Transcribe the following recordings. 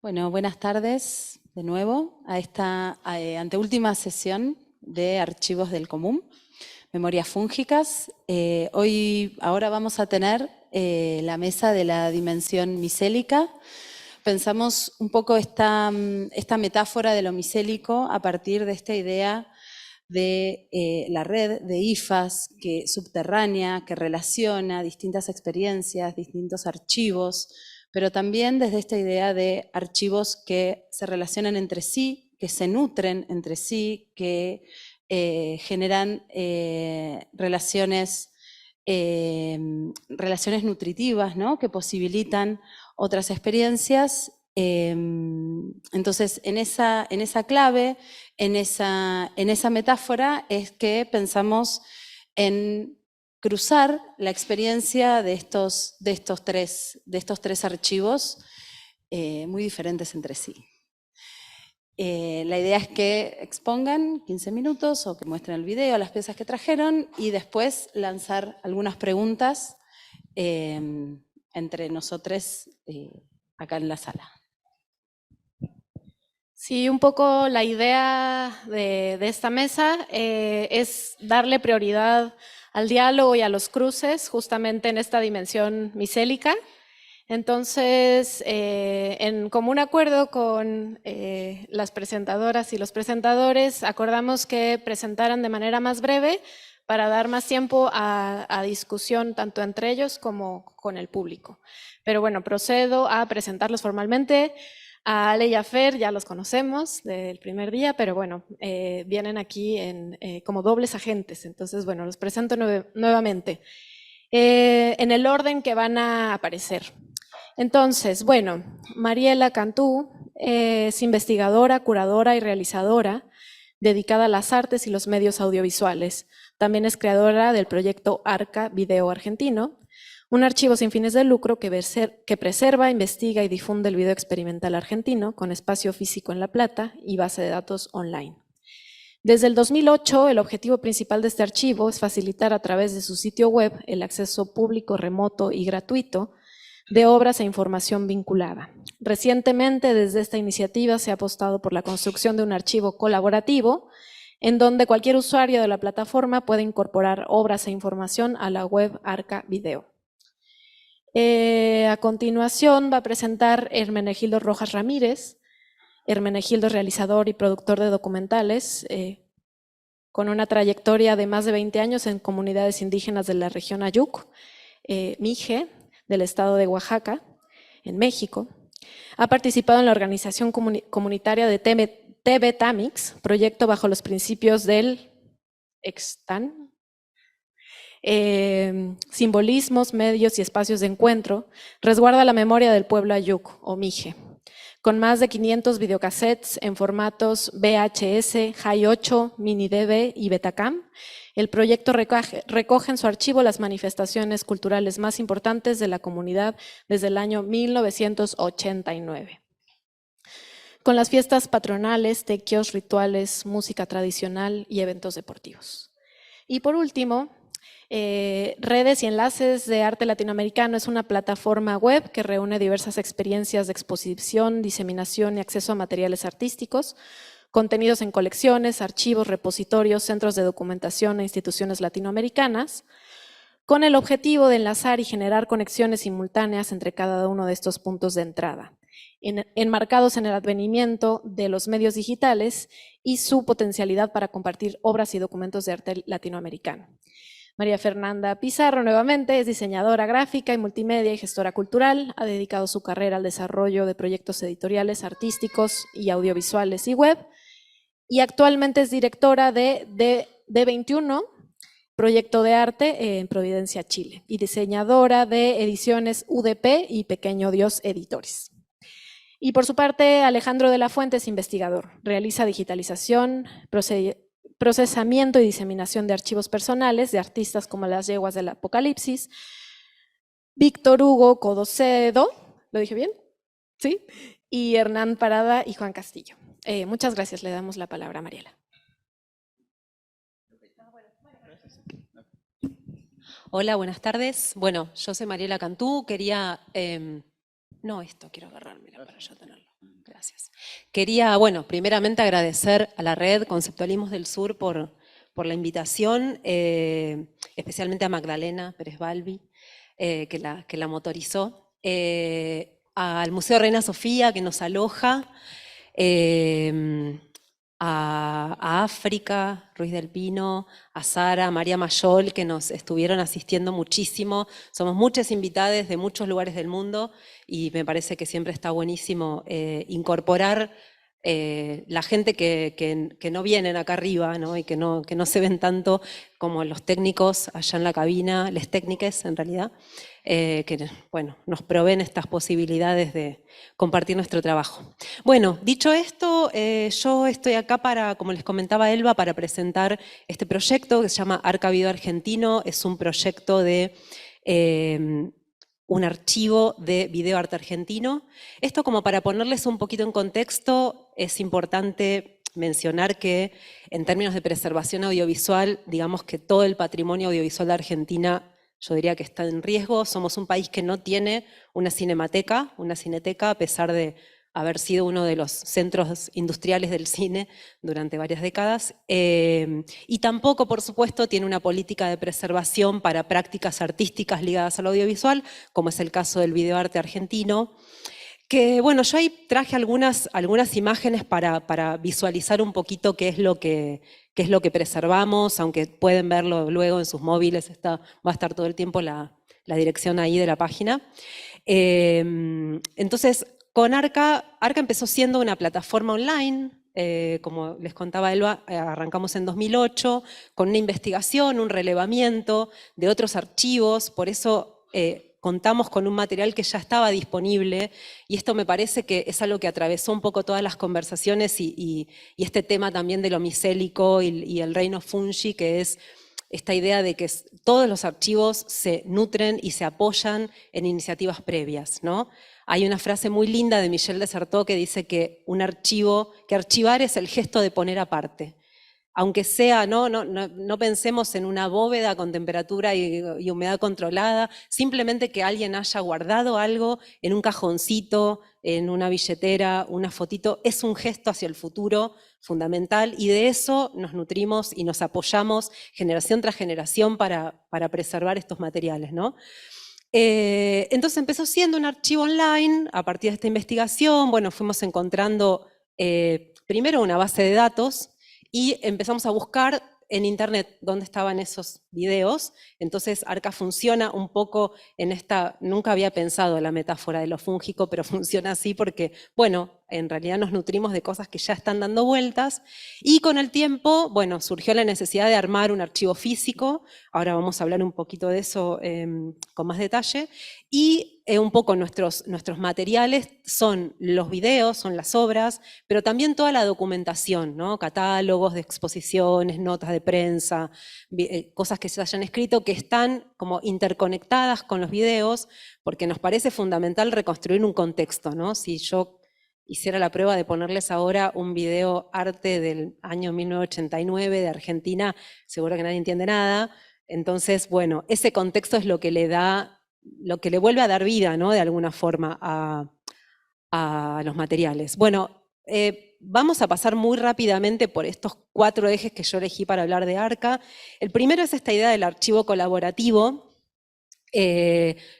Bueno, buenas tardes de nuevo a esta anteúltima sesión de Archivos del Común, Memorias Fúngicas. Ahora vamos a tener la mesa de la dimensión micélica. Pensamos un poco esta metáfora de lo micélico a partir de esta idea de la red de IFAS subterránea, que relaciona distintas experiencias, distintos archivos, pero también desde esta idea de archivos que se relacionan entre sí, que se nutren entre sí, que generan relaciones nutritivas, ¿no? Que posibilitan otras experiencias. Entonces, en esa clave, en esa metáfora, es que pensamos en cruzar la experiencia de estos tres archivos muy diferentes entre sí. La idea es que expongan 15 minutos o que muestren el video, las piezas que trajeron y después lanzar algunas preguntas entre nosotros acá en la sala. Sí, un poco la idea de esta mesa es darle prioridad al diálogo y a los cruces justamente en esta dimensión micélica. Entonces, en común acuerdo con las presentadoras y los presentadores, acordamos que presentaran de manera más breve para dar más tiempo a discusión tanto entre ellos como con el público. Pero bueno, procedo a presentarlos formalmente. A Ale y a Fer ya los conocemos del primer día, pero bueno, vienen aquí como dobles agentes. Entonces, bueno, los presento nuevamente en el orden que van a aparecer. Entonces, bueno, Mariela Cantú es investigadora, curadora y realizadora dedicada a las artes y los medios audiovisuales. También es creadora del proyecto Arca Video Argentino, un archivo sin fines de lucro que preserva, investiga y difunde el video experimental argentino con espacio físico en La Plata y base de datos online. Desde el 2008, el objetivo principal de este archivo es facilitar a través de su sitio web el acceso público, remoto y gratuito de obras e información vinculada. Recientemente, desde esta iniciativa se ha apostado por la construcción de un archivo colaborativo en donde cualquier usuario de la plataforma puede incorporar obras e información a la web Arca Video. A continuación va a presentar Hermenegildo Rojas Ramírez. Hermenegildo es realizador y productor de documentales con una trayectoria de más de 20 años en comunidades indígenas de la región Ayuk, Mije, del estado de Oaxaca, en México. Ha participado en la organización comunitaria de TV Tamix, proyecto bajo los principios del Extan, simbolismos, medios y espacios de encuentro, resguarda la memoria del pueblo Ayuk, o Mije, con más de 500 videocassettes en formatos VHS, Hi8, MiniDV y Betacam. El proyecto recoge en su archivo las manifestaciones culturales más importantes de la comunidad desde el año 1989. Con las fiestas patronales, tequios, rituales, música tradicional y eventos deportivos. Y por último, Redes y Enlaces de Arte Latinoamericano es una plataforma web que reúne diversas experiencias de exposición, diseminación y acceso a materiales artísticos, contenidos en colecciones, archivos, repositorios, centros de documentación e instituciones latinoamericanas, con el objetivo de enlazar y generar conexiones simultáneas entre cada uno de estos puntos de entrada, enmarcados en el advenimiento de los medios digitales y su potencialidad para compartir obras y documentos de arte latinoamericano. María Fernanda Pizarro, nuevamente, es diseñadora gráfica y multimedia y gestora cultural. Ha dedicado su carrera al desarrollo de proyectos editoriales, artísticos y audiovisuales y web. Y actualmente es directora de D21, proyecto de arte en Providencia, Chile. Y diseñadora de ediciones UDP y Pequeño Dios Editores. Y por su parte, Alejandro de la Fuente es investigador. Realiza digitalización, procesamiento y diseminación de archivos personales de artistas como las yeguas del Apocalipsis, Víctor Hugo Codocedo, ¿lo dije bien? ¿Sí? Y Hernán Parada y Juan Castillo. Muchas gracias, le damos la palabra a Mariela. Hola, buenas tardes. Bueno, yo soy Mariela Cantú, quería... no, esto quiero agarrármela para yo tenerlo. Gracias. Quería, bueno, primeramente agradecer a la red Conceptualismos del Sur por la invitación, especialmente a Magdalena Pérez Balbi, que la motorizó, al Museo Reina Sofía, que nos aloja, a África, Ruiz del Pino, a Sara, a María Mayol, que nos estuvieron asistiendo muchísimo. Somos muchas invitadas de muchos lugares del mundo y me parece que siempre está buenísimo incorporar la gente que no vienen acá arriba, ¿no? Y que no se ven tanto como los técnicos allá en la cabina, les técniques en realidad, que bueno, nos proveen estas posibilidades de compartir nuestro trabajo. Bueno, dicho esto, yo estoy acá para, como les comentaba Elba, para presentar este proyecto que se llama Arca Video Argentino. Es un proyecto de un archivo de videoarte argentino. Esto, como para ponerles un poquito en contexto, es importante mencionar que en términos de preservación audiovisual, digamos que todo el patrimonio audiovisual de Argentina, yo diría que está en riesgo. Somos un país que no tiene una cinemateca, una cineteca, a pesar de haber sido uno de los centros industriales del cine durante varias décadas, y tampoco, por supuesto, tiene una política de preservación para prácticas artísticas ligadas al audiovisual, como es el caso del videoarte argentino, que, bueno, yo ahí traje algunas imágenes para visualizar un poquito qué es lo que preservamos, aunque pueden verlo luego en sus móviles, va a estar todo el tiempo la dirección ahí de la página. Entonces, con Arca empezó siendo una plataforma online, como les contaba Elba, arrancamos en 2008 con una investigación, un relevamiento de otros archivos, por eso contamos con un material que ya estaba disponible, y esto me parece que es algo que atravesó un poco todas las conversaciones y este tema también de lo micélico y el reino fungi, que es esta idea de que todos los archivos se nutren y se apoyan en iniciativas previas, ¿no? Hay una frase muy linda de Michel de Certeau que dice que que archivar es el gesto de poner aparte. Aunque sea, no pensemos en una bóveda con temperatura y humedad controlada, simplemente que alguien haya guardado algo en un cajoncito, en una billetera, una fotito, es un gesto hacia el futuro fundamental, y de eso nos nutrimos y nos apoyamos generación tras generación para preservar estos materiales, ¿no? Entonces empezó siendo un archivo online. A partir de esta investigación, bueno, fuimos encontrando primero una base de datos y empezamos a buscar en internet dónde estaban esos videos. Entonces Arca funciona un poco en esta, nunca había pensado la metáfora de lo fúngico, pero funciona así porque, bueno, en realidad nos nutrimos de cosas que ya están dando vueltas, y con el tiempo, bueno, surgió la necesidad de armar un archivo físico. Ahora vamos a hablar un poquito de eso con más detalle, y un poco nuestros materiales son los videos, son las obras, pero también toda la documentación, ¿no? Catálogos de exposiciones, notas de prensa, cosas que se hayan escrito que están como interconectadas con los videos, porque nos parece fundamental reconstruir un contexto, ¿no? Si yo hiciera la prueba de ponerles ahora un video arte del año 1989 de Argentina, seguro que nadie entiende nada. Entonces, bueno, ese contexto es lo que le vuelve a dar vida, ¿no? De alguna forma a los materiales. Bueno, vamos a pasar muy rápidamente por estos 4 ejes que yo elegí para hablar de Arca. El primero es esta idea del archivo colaborativo.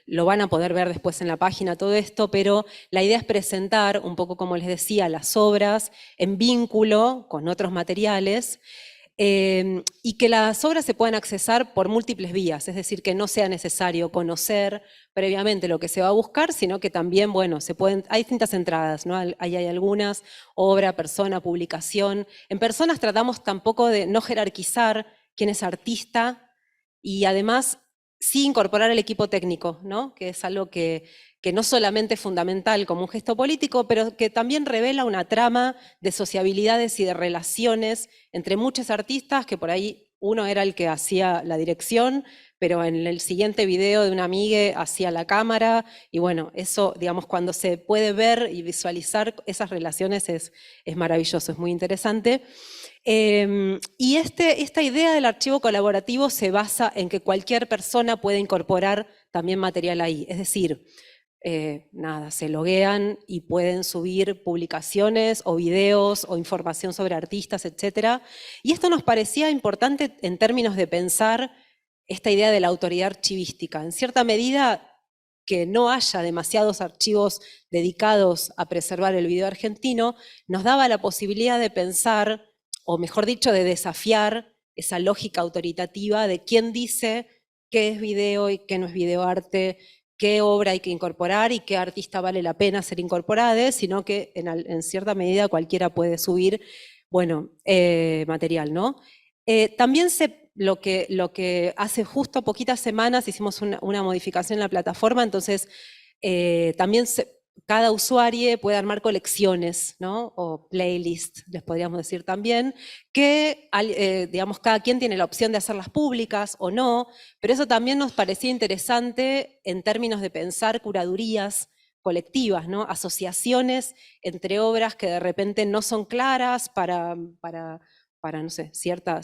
Lo van a poder ver después en la página todo esto, pero la idea es presentar, un poco como les decía, las obras en vínculo con otros materiales, y que las obras se puedan accesar por múltiples vías, es decir, que no sea necesario conocer previamente lo que se va a buscar, sino que también, bueno, hay distintas entradas, ¿no? Hay algunas, obra, persona, publicación. En personas tratamos tampoco de no jerarquizar quién es artista, y además sí incorporar el equipo técnico, ¿no? Que es algo que no solamente es fundamental como un gesto político, pero que también revela una trama de sociabilidades y de relaciones entre muchos artistas, que por ahí uno era el que hacía la dirección, pero en el siguiente video de una amiga hacía la cámara, y bueno, eso, digamos, cuando se puede ver y visualizar esas relaciones es maravilloso, es muy interesante. Y esta idea del archivo colaborativo se basa en que cualquier persona puede incorporar también material ahí. Es decir, nada, se loguean y pueden subir publicaciones o videos o información sobre artistas, etc. Y esto nos parecía importante en términos de pensar esta idea de la autoridad archivística. En cierta medida, que no haya demasiados archivos dedicados a preservar el video argentino, nos daba la posibilidad de pensar, o mejor dicho, de desafiar esa lógica autoritativa de quién dice qué es video y qué no es videoarte, qué obra hay que incorporar y qué artista vale la pena ser incorporada, sino que en cierta medida cualquiera puede subir, bueno, material, ¿no? También lo que hace justo poquitas semanas hicimos una modificación en la plataforma, entonces también cada usuario puede armar colecciones, ¿no? O playlists, les podríamos decir también, que digamos, cada quien tiene la opción de hacerlas públicas o no, pero eso también nos parecía interesante en términos de pensar curadurías colectivas, ¿no? Asociaciones entre obras que de repente no son claras para no sé, cierta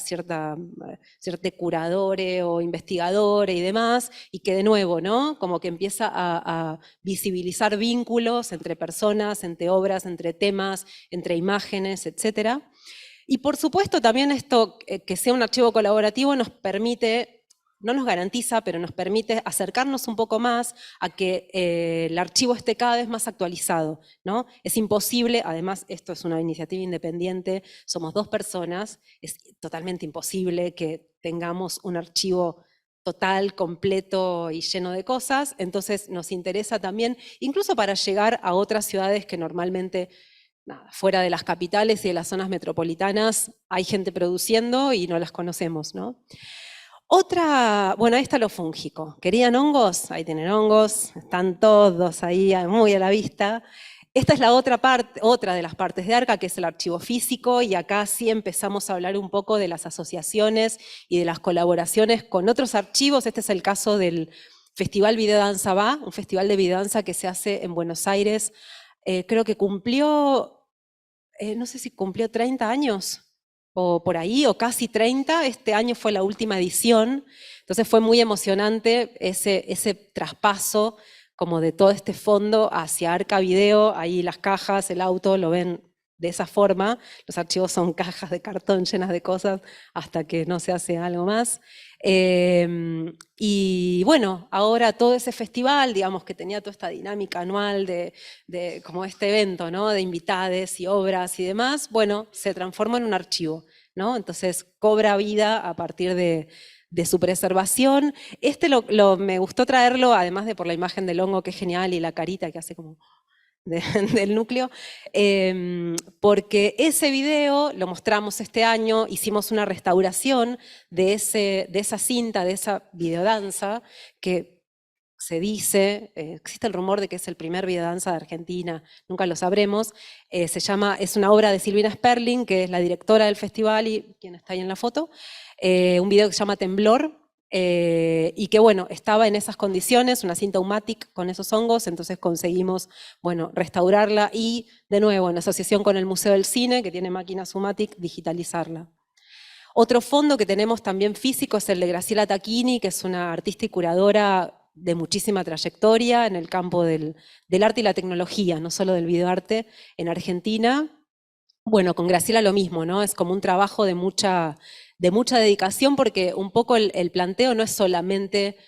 curadore o investigadore y demás, y que de nuevo, ¿no? Como que empieza a visibilizar vínculos entre personas, entre obras, entre temas, entre imágenes, etc. Y por supuesto también esto, que sea un archivo colaborativo, nos permite, no nos garantiza, pero nos permite acercarnos un poco más a que el archivo esté cada vez más actualizado, ¿no? Es imposible, además esto es una iniciativa independiente, somos 2 personas, es totalmente imposible que tengamos un archivo total, completo y lleno de cosas, entonces nos interesa también, incluso para llegar a otras ciudades que normalmente, nada, fuera de las capitales y de las zonas metropolitanas, hay gente produciendo y no las conocemos, ¿no? Otra, bueno, ahí está lo fúngico. ¿Querían hongos? Ahí tienen hongos, están todos ahí muy a la vista. Esta es la otra parte, otra de las partes de ARCA, que es el archivo físico, y acá sí empezamos a hablar un poco de las asociaciones y de las colaboraciones con otros archivos. Este es el caso del Festival Videodanza Va, un festival de videodanza que se hace en Buenos Aires. Creo que cumplió, no sé si cumplió 30 años, o por ahí, o casi 30, este año fue la última edición, entonces fue muy emocionante ese traspaso como de todo este fondo hacia Arca Video, ahí las cajas, el auto, lo ven de esa forma, los archivos son cajas de cartón llenas de cosas hasta que no se hace algo más. Y bueno, ahora todo ese festival, digamos que tenía toda esta dinámica anual de como este evento, ¿no? De invitades y obras y demás, bueno, se transforma en un archivo, ¿no? Entonces cobra vida a partir de su preservación. Me gustó traerlo, además de por la imagen del hongo que es genial y la carita que hace como del núcleo, porque ese video lo mostramos este año, hicimos una restauración de esa cinta, de esa videodanza, que se dice, existe el rumor de que es el primer videodanza de Argentina, nunca lo sabremos, es una obra de Silvina Sperling, que es la directora del festival y quien está ahí en la foto, un video que se llama Temblor, y que bueno, estaba en esas condiciones, una cinta Umatic con esos hongos, entonces conseguimos, bueno, restaurarla y de nuevo, en asociación con el Museo del Cine, que tiene máquinas Umatic, digitalizarla. Otro fondo que tenemos también físico es el de Graciela Tacchini, que es una artista y curadora de muchísima trayectoria en el campo del arte y la tecnología, no solo del videoarte en Argentina. Bueno, con Graciela lo mismo, ¿no? Es como un trabajo de mucha dedicación, porque un poco el planteo no es solamente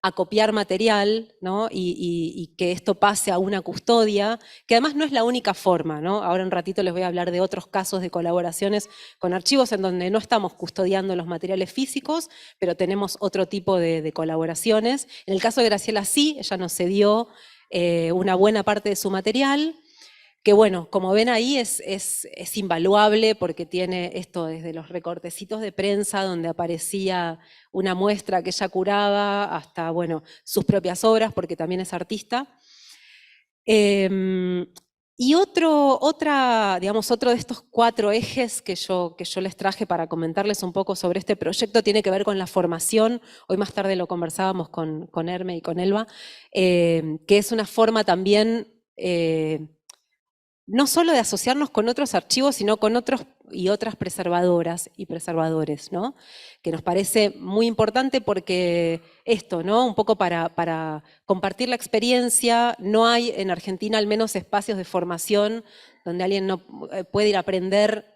acopiar material, ¿no? y que esto pase a una custodia, que además no es la única forma, ¿no? Ahora un ratito les voy a hablar de otros casos de colaboraciones con archivos en donde no estamos custodiando los materiales físicos, pero tenemos otro tipo de colaboraciones. En el caso de Graciela sí, ella nos cedió una buena parte de su material, que bueno, como ven ahí es invaluable porque tiene esto desde los recortecitos de prensa donde aparecía una muestra que ella curaba hasta, bueno, sus propias obras porque también es artista. Y otro de estos 4 ejes que yo les traje para comentarles un poco sobre este proyecto tiene que ver con la formación. Hoy más tarde lo conversábamos con Herme y con Elba, que es una forma también no solo de asociarnos con otros archivos, sino con otros y otras preservadoras y preservadores, ¿no? Que nos parece muy importante porque esto, ¿no? Un poco para compartir la experiencia. No hay en Argentina al menos espacios de formación donde alguien no puede ir a aprender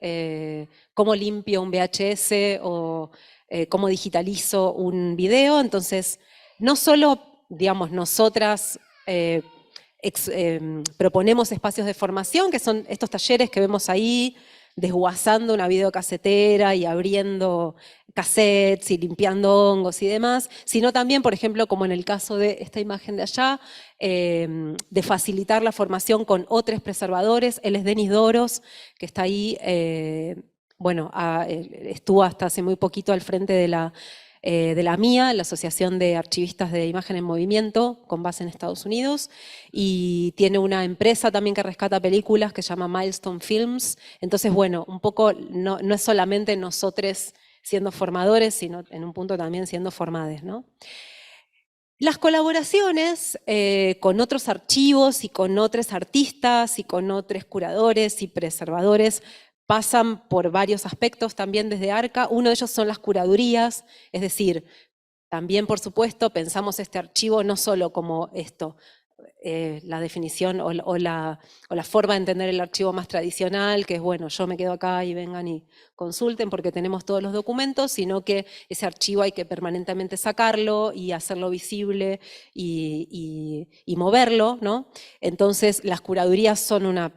cómo limpio un VHS o cómo digitalizo un video. Entonces, no solo, digamos, nosotras proponemos espacios de formación, que son estos talleres que vemos ahí, desguazando una videocasetera y abriendo cassettes y limpiando hongos y demás, sino también, por ejemplo, como en el caso de esta imagen de allá, de facilitar la formación con otros preservadores. Él es Denis Doros, que está ahí, bueno, estuvo hasta hace muy poquito al frente de la MIA, la Asociación de Archivistas de Imagen en Movimiento, con base en Estados Unidos, y tiene una empresa también que rescata películas que se llama Milestone Films. Entonces, bueno, un poco no es solamente nosotros siendo formadores, sino en un punto también siendo formades, ¿no? Las colaboraciones con otros archivos y con otros artistas y con otros curadores y preservadores pasan por varios aspectos también desde ARCA. Uno de ellos son las curadurías, es decir, también por supuesto pensamos este archivo no solo como esto, la definición o la forma de entender el archivo más tradicional, que es bueno, yo me quedo acá y vengan y consulten porque tenemos todos los documentos, sino que ese archivo hay que permanentemente sacarlo y hacerlo visible y moverlo, ¿no? Entonces las curadurías son una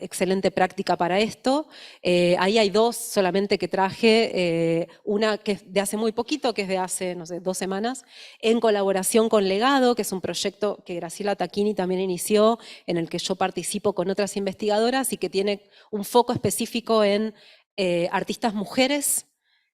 excelente práctica para esto. Ahí hay dos solamente que traje, una que es de hace muy poquito, que es de hace, no sé, 2 semanas, en colaboración con Legado, que es un proyecto que Graciela Tacchini también inició, en el que yo participo con otras investigadoras y que tiene un foco específico en artistas mujeres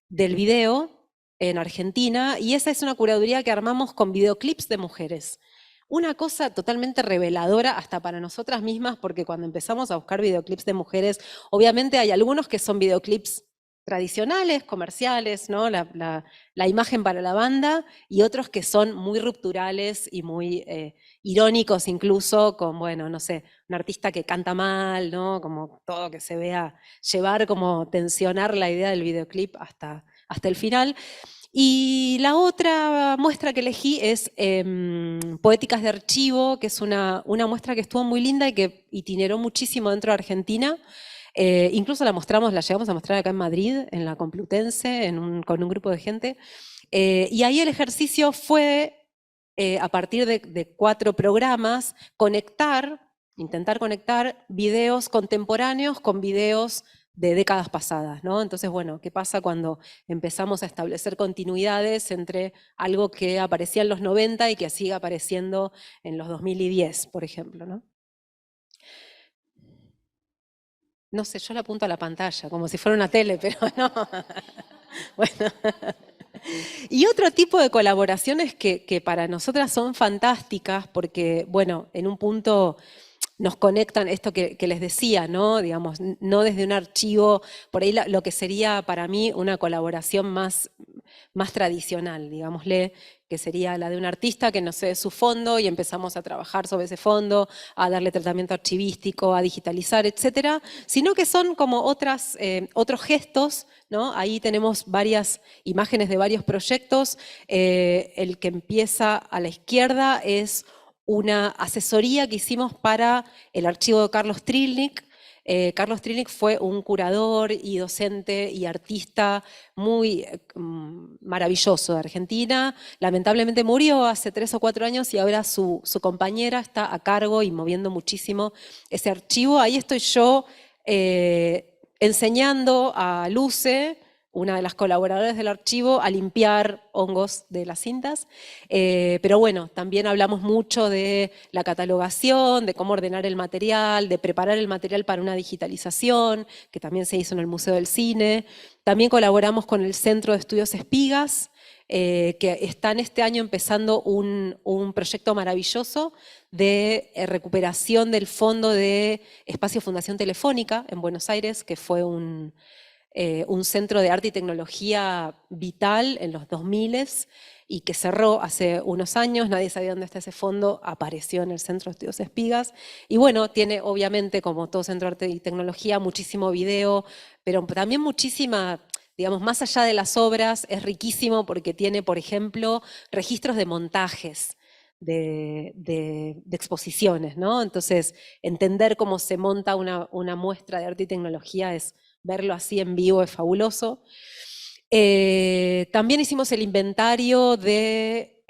del video en Argentina, y esa es una curaduría que armamos con videoclips de mujeres. Una cosa totalmente reveladora hasta para nosotras mismas, porque cuando empezamos a buscar videoclips de mujeres, obviamente hay algunos que son videoclips tradicionales, comerciales, ¿no? La imagen para la banda, y otros que son muy rupturales y muy irónicos incluso, con, bueno, no sé, un artista que canta mal, ¿no? Como todo que se vea llevar, como tensionar la idea del videoclip hasta el final. Y la otra muestra que elegí es Poéticas de Archivo, que es una muestra que estuvo muy linda y que itineró muchísimo dentro de Argentina. Incluso la llegamos a mostrar acá en Madrid, en la Complutense, con un grupo de gente. Y ahí el ejercicio fue, a partir de 4 programas, intentar conectar videos contemporáneos con videos de décadas pasadas, ¿no? Entonces, bueno, ¿qué pasa cuando empezamos a establecer continuidades entre algo que aparecía en los 90 y que sigue apareciendo en los 2010, por ejemplo, ¿no? No sé, yo le apunto a la pantalla, como si fuera una tele, pero no. Bueno. Y otro tipo de colaboraciones que para nosotras son fantásticas, porque, bueno, en un punto nos conectan esto que les decía, ¿no? Digamos, no desde un archivo, por ahí lo que sería para mí una colaboración más tradicional, digámosle, que sería la de un artista que nos cede su fondo y empezamos a trabajar sobre ese fondo, a darle tratamiento archivístico, a digitalizar, etcétera, sino que son como otros gestos, ¿no? Ahí tenemos varias imágenes de varios proyectos. El que empieza a la izquierda es una asesoría que hicimos para el archivo de Carlos Trilnik. Carlos Trilnik fue un curador y docente y artista muy maravilloso de Argentina. Lamentablemente murió hace 3 o 4 años y ahora su compañera está a cargo y moviendo muchísimo ese archivo. Ahí estoy yo enseñando a Luce, una de las colaboradoras del archivo, a limpiar hongos de las cintas. Pero bueno, también hablamos mucho de la catalogación, de cómo ordenar el material, de preparar el material para una digitalización, que también se hizo en el Museo del Cine. También colaboramos con el Centro de Estudios Espigas, que están este año empezando un proyecto maravilloso de recuperación del fondo de Espacio Fundación Telefónica en Buenos Aires, que fue un centro de arte y tecnología vital en los 2000 y que cerró hace unos años, nadie sabía dónde está ese fondo, apareció en el Centro de Estudios Espigas, y bueno, tiene obviamente, como todo centro de arte y tecnología, muchísimo video, pero también muchísima, digamos, más allá de las obras, es riquísimo porque tiene, por ejemplo, registros de montajes de exposiciones, ¿no? Entonces, entender cómo se monta una muestra de arte y tecnología es verlo así en vivo, es fabuloso. También hicimos el inventario de,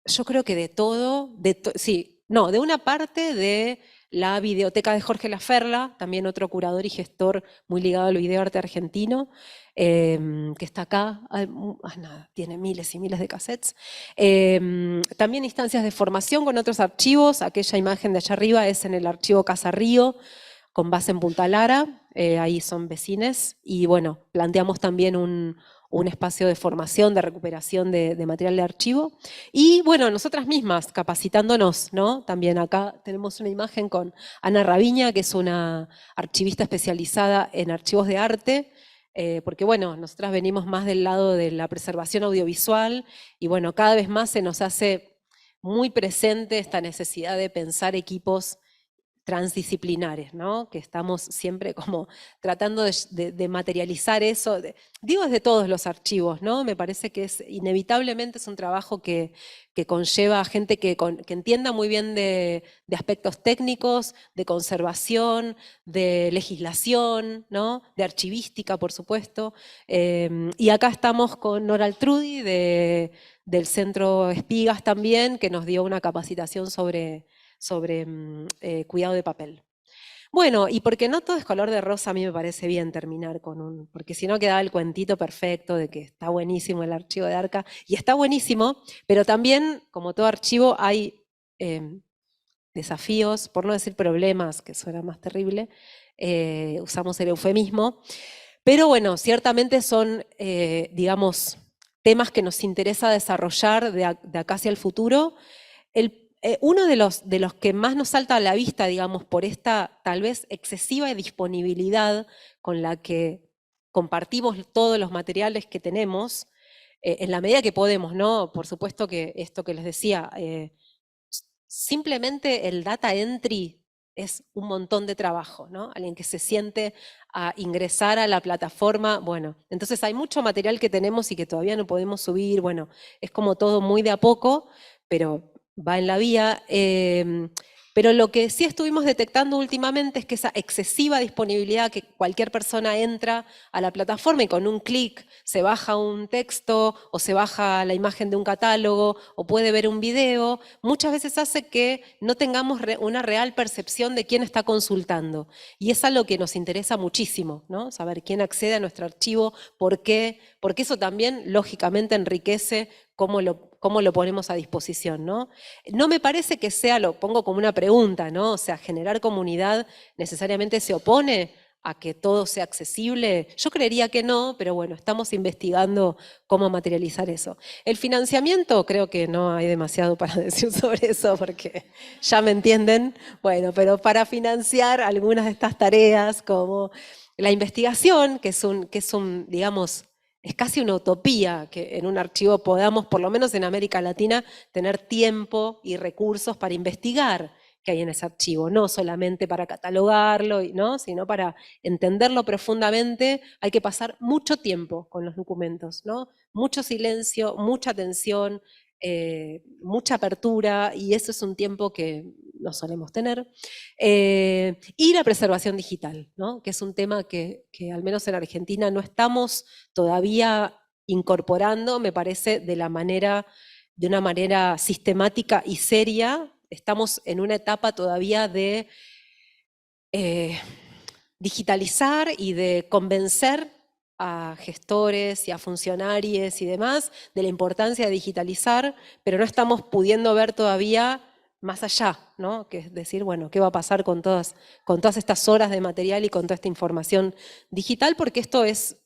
yo creo que de todo, de una parte de la videoteca de Jorge Laferla, también otro curador y gestor muy ligado al videoarte argentino, que está acá, nada, tiene miles y miles de cassettes. También instancias de formación con otros archivos, aquella imagen de allá arriba es en el archivo Casa Río, con base en Punta Lara, ahí son vecines, y bueno, planteamos también un espacio de formación, de recuperación de material de archivo. Y bueno, nosotras mismas capacitándonos, ¿no? También acá tenemos una imagen con Ana Raviña, que es una archivista especializada en archivos de arte, porque bueno, nosotras venimos más del lado de la preservación audiovisual, y bueno, cada vez más se nos hace muy presente esta necesidad de pensar equipos transdisciplinares, ¿no? Que estamos siempre como tratando de materializar eso. Digo desde todos los archivos, ¿no? Me parece que inevitablemente es un trabajo que conlleva a gente que entienda muy bien de aspectos técnicos, de conservación, de legislación, ¿no? De archivística, por supuesto. Y acá estamos con Nora Altrudi del Centro Espigas también, que nos dio una capacitación sobre cuidado de papel. Bueno, y porque no todo es color de rosa, a mí me parece bien terminar con porque si no quedaba el cuentito perfecto de que está buenísimo el archivo de Arca, y está buenísimo, pero también, como todo archivo, hay desafíos, por no decir problemas, que suena más terrible, usamos el eufemismo, pero bueno, ciertamente son, digamos, temas que nos interesa desarrollar de acá hacia el futuro. Uno de los que más nos salta a la vista, digamos, por esta tal vez excesiva disponibilidad con la que compartimos todos los materiales que tenemos, en la medida que podemos, ¿no? Por supuesto que esto que les decía, simplemente el data entry es un montón de trabajo, ¿no? Alguien que se siente a ingresar a la plataforma, bueno, entonces hay mucho material que tenemos y que todavía no podemos subir, bueno, es como todo muy de a poco, pero va en la vía. Pero lo que sí estuvimos detectando últimamente es que esa excesiva disponibilidad, que cualquier persona entra a la plataforma y con un clic se baja un texto o se baja la imagen de un catálogo o puede ver un video, muchas veces hace que no tengamos una real percepción de quién está consultando. Y es algo que nos interesa muchísimo, ¿no? Saber quién accede a nuestro archivo, por qué, porque eso también lógicamente enriquece cómo lo ponemos a disposición, ¿no? No me parece que sea, lo pongo como una pregunta, ¿no? O sea, generar comunidad necesariamente se opone a que todo sea accesible. Yo creería que no, pero bueno, estamos investigando cómo materializar eso. El financiamiento, creo que no hay demasiado para decir sobre eso, porque ya me entienden. Bueno, pero para financiar algunas de estas tareas, como la investigación, que es un digamos, es casi una utopía que en un archivo podamos, por lo menos en América Latina, tener tiempo y recursos para investigar qué hay en ese archivo, no solamente para catalogarlo, ¿no? Sino para entenderlo profundamente. Hay que pasar mucho tiempo con los documentos, ¿no? Mucho silencio, mucha atención, mucha apertura, y eso es un tiempo que no solemos tener. Y la preservación digital, ¿no? Que es un tema que al menos en Argentina no estamos todavía incorporando, me parece, de una manera sistemática y seria. Estamos en una etapa todavía de digitalizar y de convencer a gestores y a funcionarios y demás de la importancia de digitalizar, pero no estamos pudiendo ver todavía más allá, ¿no? Que es decir, bueno, ¿qué va a pasar con todas estas horas de material y con toda esta información digital? Porque esto es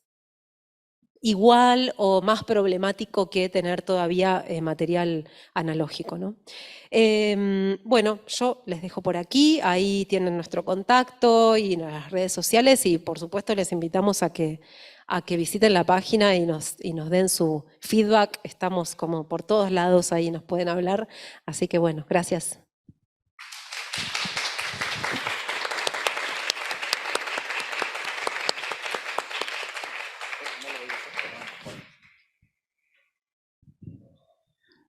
igual o más problemático que tener todavía material analógico, ¿no? Bueno, yo les dejo por aquí, ahí tienen nuestro contacto y las redes sociales y por supuesto les invitamos a que visiten la página y nos den su feedback. Estamos como por todos lados ahí, nos pueden hablar. Así que bueno, gracias.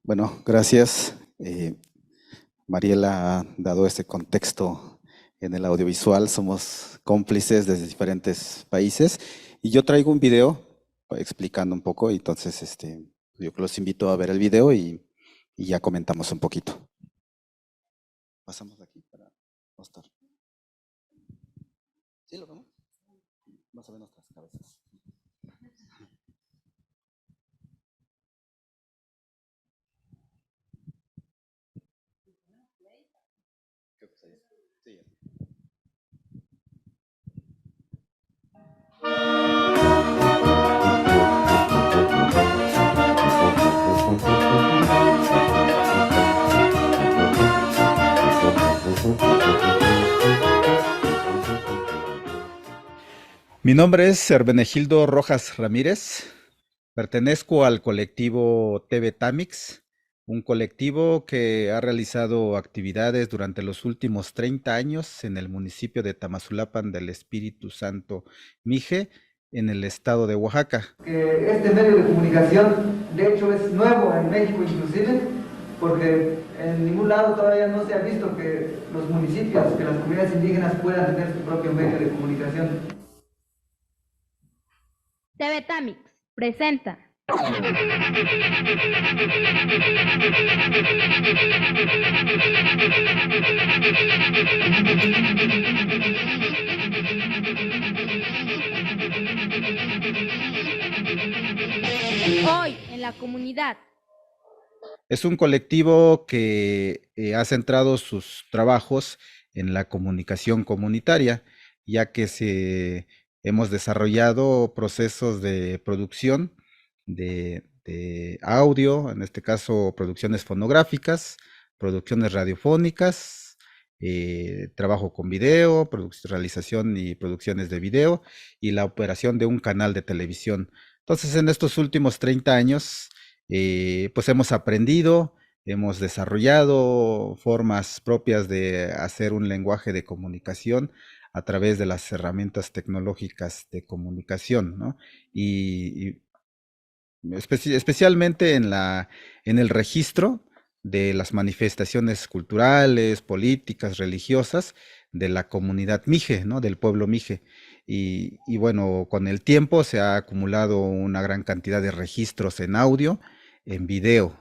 Bueno, gracias. Mariela ha dado este contexto en el audiovisual. Somos cómplices desde diferentes países. Y yo traigo un video explicando un poco. Entonces, yo los invito a ver el video y ya comentamos un poquito. Pasamos aquí para mostrar. ¿Sí lo vemos? Vamos a ver nuestras cabezas. Sí. Mi nombre es Hermenegildo Rojas Ramírez. Pertenezco al colectivo TV Tamix, un colectivo que ha realizado actividades durante los últimos 30 años en el municipio de Tamazulapan del Espíritu Santo Mije, en el estado de Oaxaca. Que este medio de comunicación, de hecho, es nuevo en México inclusive, porque en ningún lado todavía no se ha visto que los municipios, que las comunidades indígenas puedan tener su propio medio de comunicación. TV Tamix presenta. Hoy en la comunidad. Es un colectivo que ha centrado sus trabajos en la comunicación comunitaria, ya que hemos desarrollado procesos de producción de audio, en este caso producciones fonográficas, producciones radiofónicas, trabajo con video, realización y producciones de video y la operación de un canal de televisión. Entonces, en estos últimos 30 años, pues hemos aprendido, hemos desarrollado formas propias de hacer un lenguaje de comunicación a través de las herramientas tecnológicas de comunicación, ¿no? Y especialmente en el registro de las manifestaciones culturales, políticas, religiosas de la comunidad Mije, ¿no? Del pueblo Mije. Y bueno, con el tiempo se ha acumulado una gran cantidad de registros en audio, en video.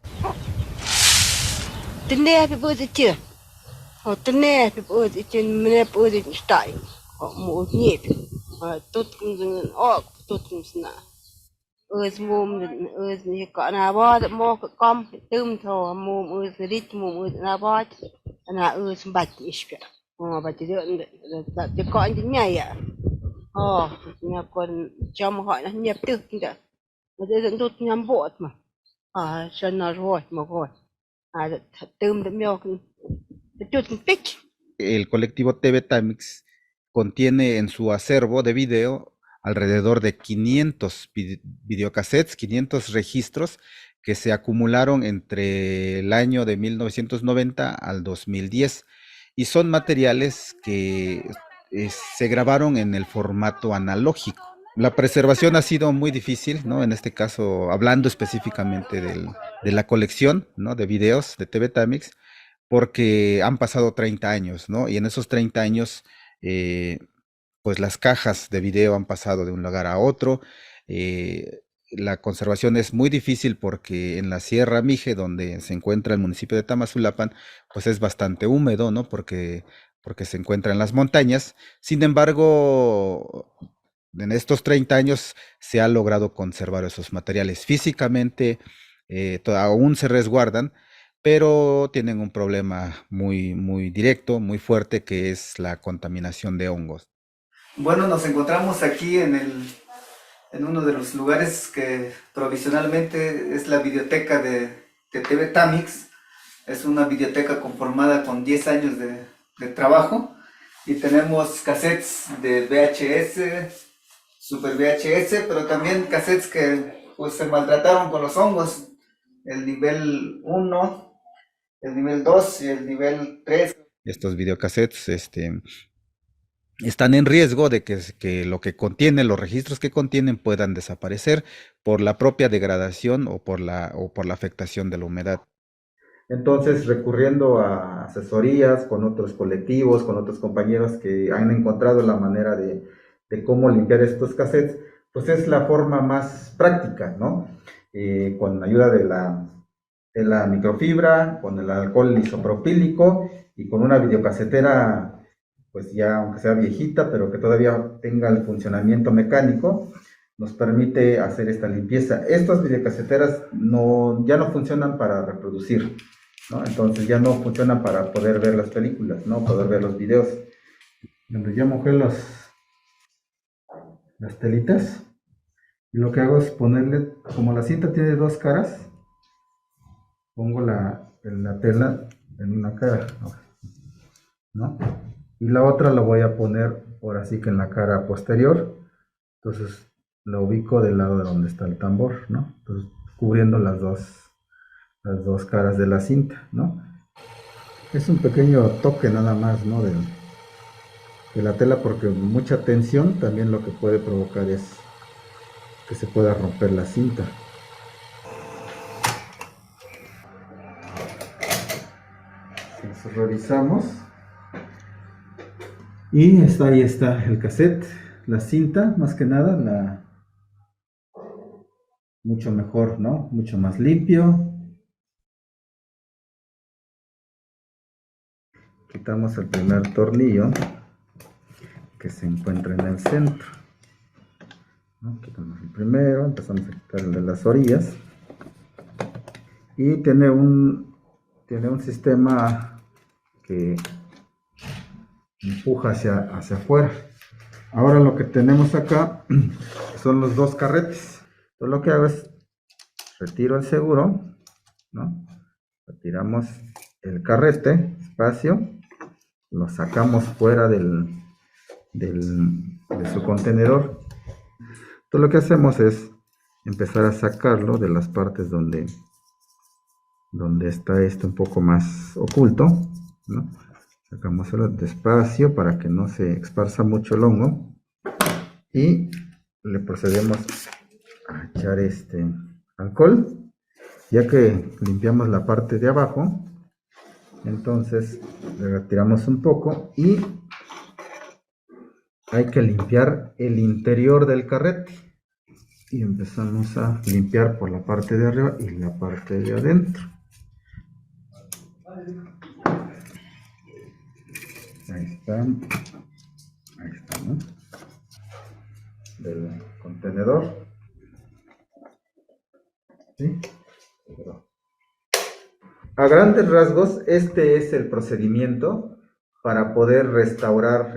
El colectivo TV Tamix contiene en su acervo de video alrededor de 500 videocassettes, 500 registros que se acumularon entre el año de 1990 al 2010 y son materiales que se grabaron en el formato analógico. La preservación ha sido muy difícil, ¿no? En este caso, hablando específicamente de la colección, ¿no? De videos de TV Tamix, porque han pasado 30 años, ¿no? Y en esos 30 años, pues las cajas de video han pasado de un lugar a otro. La conservación es muy difícil porque en la Sierra Mije, donde se encuentra el municipio de Tamazulapan, pues es bastante húmedo, ¿no? Porque se encuentra en las montañas. Sin embargo, en estos 30 años se ha logrado conservar esos materiales. Físicamente aún se resguardan, pero tienen un problema muy, muy directo, muy fuerte, que es la contaminación de hongos. Bueno, nos encontramos aquí en en uno de los lugares que provisionalmente es la videoteca de TV Tamix. Es una videoteca conformada con 10 años de trabajo y tenemos cassettes de VHS, Super VHS, pero también cassettes que pues, se maltrataron con los hongos, el nivel 1, el nivel 2 y el nivel 3. Estos videocassettes están en riesgo de que lo que contiene, los registros que contienen puedan desaparecer por la propia degradación o por la afectación de la humedad. Entonces, recurriendo a asesorías con otros colectivos, con otros compañeros que han encontrado la manera de cómo limpiar estos cassettes, pues es la forma más práctica, ¿no? Con ayuda de la microfibra, con el alcohol isopropílico y con una videocasetera, pues ya aunque sea viejita, pero que todavía tenga el funcionamiento mecánico, nos permite hacer esta limpieza. Estas videocaseteras ya no funcionan para reproducir, ¿no? Entonces ya no funcionan para poder ver las películas, ¿no? Poder ver los videos. Donde ya mojé las telitas, y lo que hago es ponerle, como la cinta tiene dos caras, pongo la tela en una cara, ¿no? Y la otra la voy a poner ahora sí que en la cara posterior. Entonces la ubico del lado de donde está el tambor, ¿no? Entonces cubriendo las dos caras de la cinta, ¿no? Es un pequeño toque nada más, ¿no? de la tela, porque mucha tensión también lo que puede provocar es que se pueda romper la cinta. Entonces revisamos y ahí está el cassette, la cinta, más que nada, mucho mejor, ¿no? Mucho más limpio. Quitamos el primer tornillo que se encuentra en el centro, ¿no? Quitamos el primero, empezamos a quitarle las orillas y tiene un sistema que empuja hacia afuera. Ahora lo que tenemos acá son los dos carretes. Entonces lo que hago es retiro el seguro, ¿no? Retiramos el carrete, espacio, lo sacamos fuera de su contenedor. Entonces lo que hacemos es empezar a sacarlo de las partes donde está esto un poco más oculto, ¿no? Sacámoslo despacio para que no se esparza mucho el hongo y le procedemos a echar alcohol. Ya que limpiamos la parte de abajo, entonces le retiramos un poco y hay que limpiar el interior del carrete y empezamos a limpiar por la parte de arriba y la parte de adentro. Ahí está, ¿no? Del contenedor, ¿sí? A grandes rasgos, este es el procedimiento para poder restaurar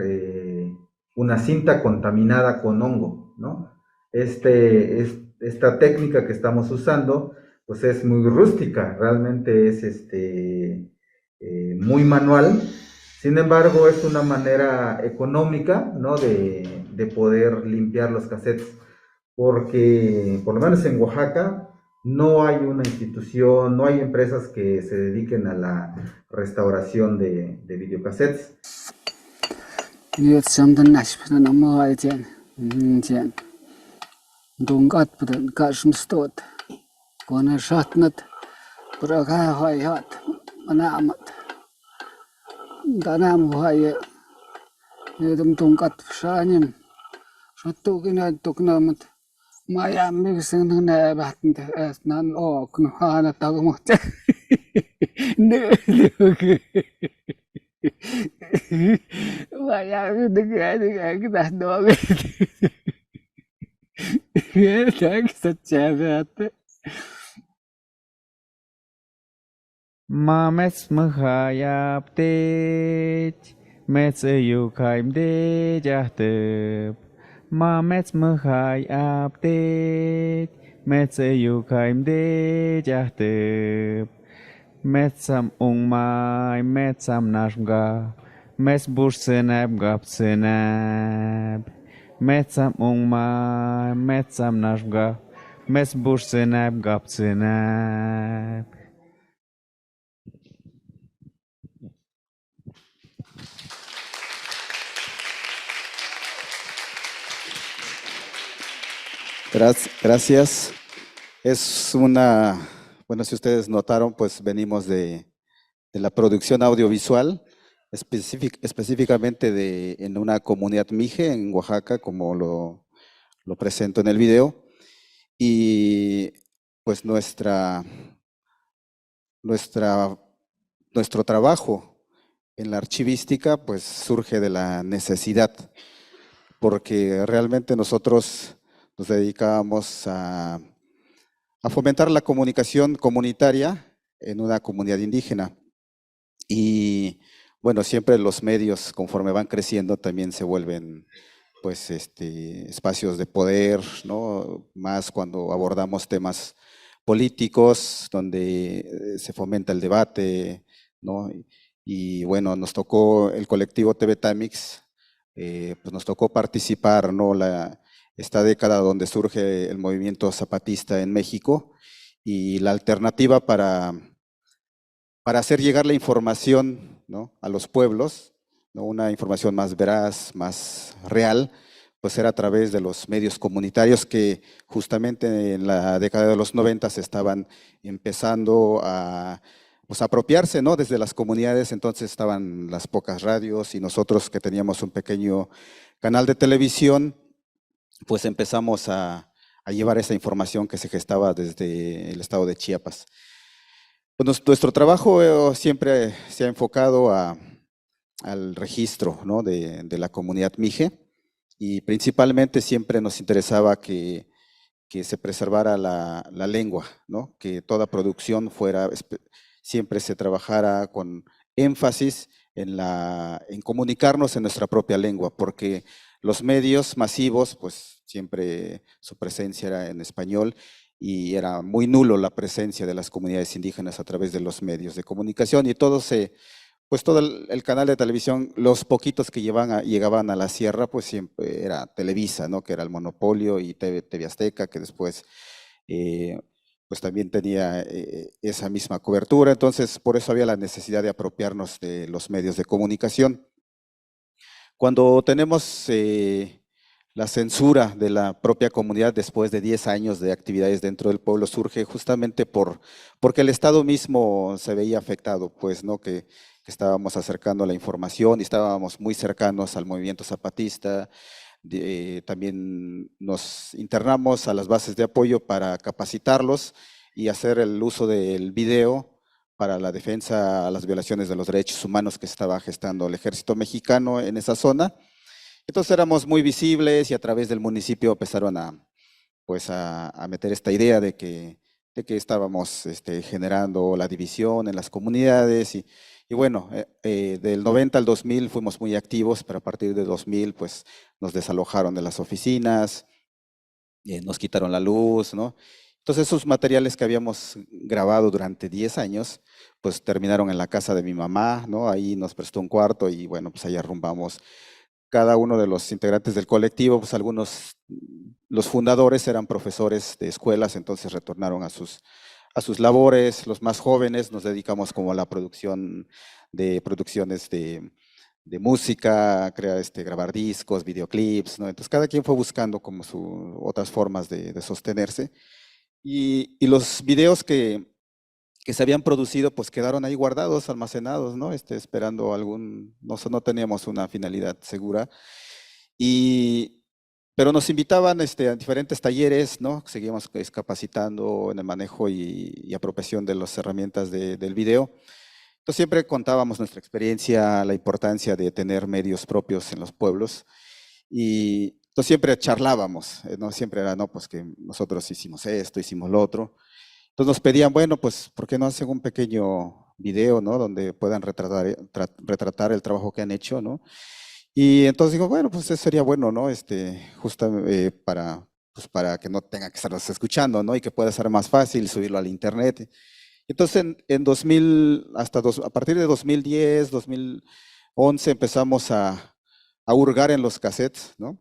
una cinta contaminada con hongo, ¿no? Esta técnica que estamos usando, pues es muy rústica, realmente es muy manual. Sin embargo, es una manera económica, ¿no? de poder limpiar los cassettes, porque por lo menos en Oaxaca no hay una institución, no hay empresas que se dediquen a la restauración de videocassettes. Maya mixing na batin as nan ok no hana tago mo. Maya diga kita dog. Ya tak sachavate. Mames mahayapte mets yu kaim de jahte ma mets mơ khai áp tê mets yu khai mde jah tep mets sam ung mai mets sam nashmga mets bur senab gap senab mets sam ung mai mets sam nashmga mets bur senab gap senab. Gracias. Es una, bueno, si ustedes notaron, pues venimos de la producción audiovisual, específicamente en una comunidad mije en Oaxaca, como lo presento en el video. Y pues nuestro trabajo en la archivística pues surge de la necesidad, porque realmente nosotros nos dedicábamos a fomentar la comunicación comunitaria en una comunidad indígena. Y bueno, siempre los medios, conforme van creciendo, también se vuelven pues espacios de poder, ¿no? Más cuando abordamos temas políticos, donde se fomenta el debate, ¿no? Y bueno, nos tocó el colectivo TV Tamix, pues nos tocó participar, ¿no? Esta década donde surge el movimiento zapatista en México, y la alternativa para hacer llegar la información, ¿no? A los pueblos, ¿no? Una información más veraz, más real, pues era a través de los medios comunitarios que justamente en la década de los 90 estaban empezando a pues, apropiarse, ¿no? Desde las comunidades. Entonces estaban las pocas radios, y nosotros que teníamos un pequeño canal de televisión, pues empezamos a llevar esa información que se gestaba desde el estado de Chiapas. Pues nuestro trabajo siempre se ha enfocado al registro, ¿no? de la comunidad mije, y principalmente siempre nos interesaba que se preservara la lengua, ¿no? Que toda producción siempre se trabajara con énfasis en comunicarnos en nuestra propia lengua, porque los medios masivos, pues siempre su presencia era en español, y era muy nulo la presencia de las comunidades indígenas a través de los medios de comunicación, y todo el canal de televisión, los poquitos que llegaban a la sierra, pues siempre era Televisa, ¿no? Que era el monopolio, y TV Azteca, que después pues también tenía esa misma cobertura. Entonces, por eso había la necesidad de apropiarnos de los medios de comunicación. Cuando tenemos la censura de la propia comunidad después de 10 años de actividades dentro del pueblo, surge justamente porque el Estado mismo se veía afectado, pues, ¿no? Que estábamos acercando la información y estábamos muy cercanos al movimiento zapatista. También nos internamos a las bases de apoyo para capacitarlos y hacer el uso del video para la defensa a las violaciones de los derechos humanos que estaba gestando el ejército mexicano en esa zona. Entonces éramos muy visibles, y a través del municipio empezaron a meter esta idea de que estábamos generando la división en las comunidades, y bueno, del 90 al 2000 fuimos muy activos, pero a partir de 2000 pues nos desalojaron de las oficinas, nos quitaron la luz, ¿no? Entonces esos materiales que habíamos grabado durante 10 años, pues terminaron en la casa de mi mamá, ¿no? Ahí nos prestó un cuarto, y bueno, pues ahí arrumbamos. Cada uno de los integrantes del colectivo, pues los fundadores eran profesores de escuelas, entonces retornaron a sus labores. Los más jóvenes nos dedicamos como a la producciones de música, grabar discos, videoclips, ¿no? Entonces cada quien fue buscando como otras formas de sostenerse, y los videos que se habían producido pues quedaron ahí guardados, almacenados, ¿no? Esperando no teníamos una finalidad segura, pero nos invitaban a diferentes talleres, ¿no? Seguíamos capacitando en el manejo y apropiación de las herramientas del video. Entonces siempre contábamos nuestra experiencia, la importancia de tener medios propios en los pueblos, y entonces siempre charlábamos, ¿no? Siempre era, no, pues que nosotros hicimos esto, hicimos lo otro. Entonces nos pedían, bueno, pues, ¿por qué no hacen un pequeño video, ¿no? Donde puedan retratar el trabajo que han hecho, ¿no? Y entonces digo, bueno, pues eso sería bueno, ¿no? Justo pues para que no tenga que estarnos escuchando, ¿no? Y que pueda ser más fácil subirlo al internet. Entonces, en 2000, a partir de 2010, 2011, empezamos a hurgar en los cassettes, ¿no?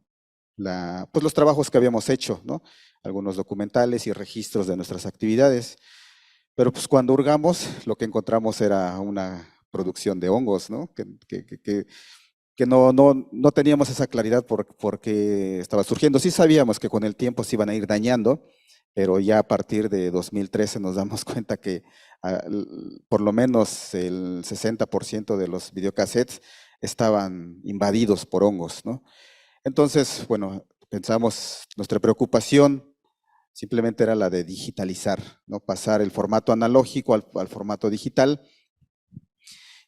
Pues los trabajos que habíamos hecho, ¿no? Algunos documentales y registros de nuestras actividades. Pero pues cuando hurgamos, lo que encontramos era una producción de hongos, ¿no? Que no teníamos esa claridad por qué estaba surgiendo. Sí sabíamos que con el tiempo se iban a ir dañando, pero ya a partir de 2013 nos damos cuenta que por lo menos el 60% de los videocassettes estaban invadidos por hongos, ¿no? Entonces, bueno, pensamos, nuestra preocupación simplemente era la de digitalizar, ¿no? Pasar el formato analógico al formato digital.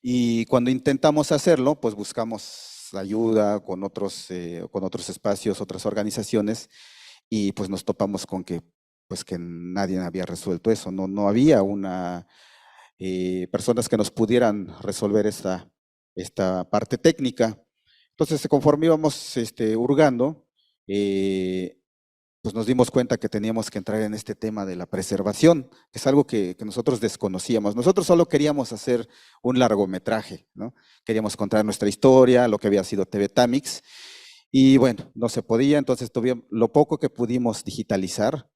Y cuando intentamos hacerlo, pues buscamos ayuda con otros espacios, otras organizaciones, y pues nos topamos con que nadie había resuelto eso, no había personas que nos pudieran resolver esta parte técnica. Entonces, conforme íbamos hurgando, pues nos dimos cuenta que teníamos que entrar en este tema de la preservación, que es algo que nosotros desconocíamos. Nosotros solo queríamos hacer un largometraje, ¿no? Queríamos contar nuestra historia, lo que había sido TV Tamix, y bueno, no se podía, entonces lo poco que pudimos digitalizar,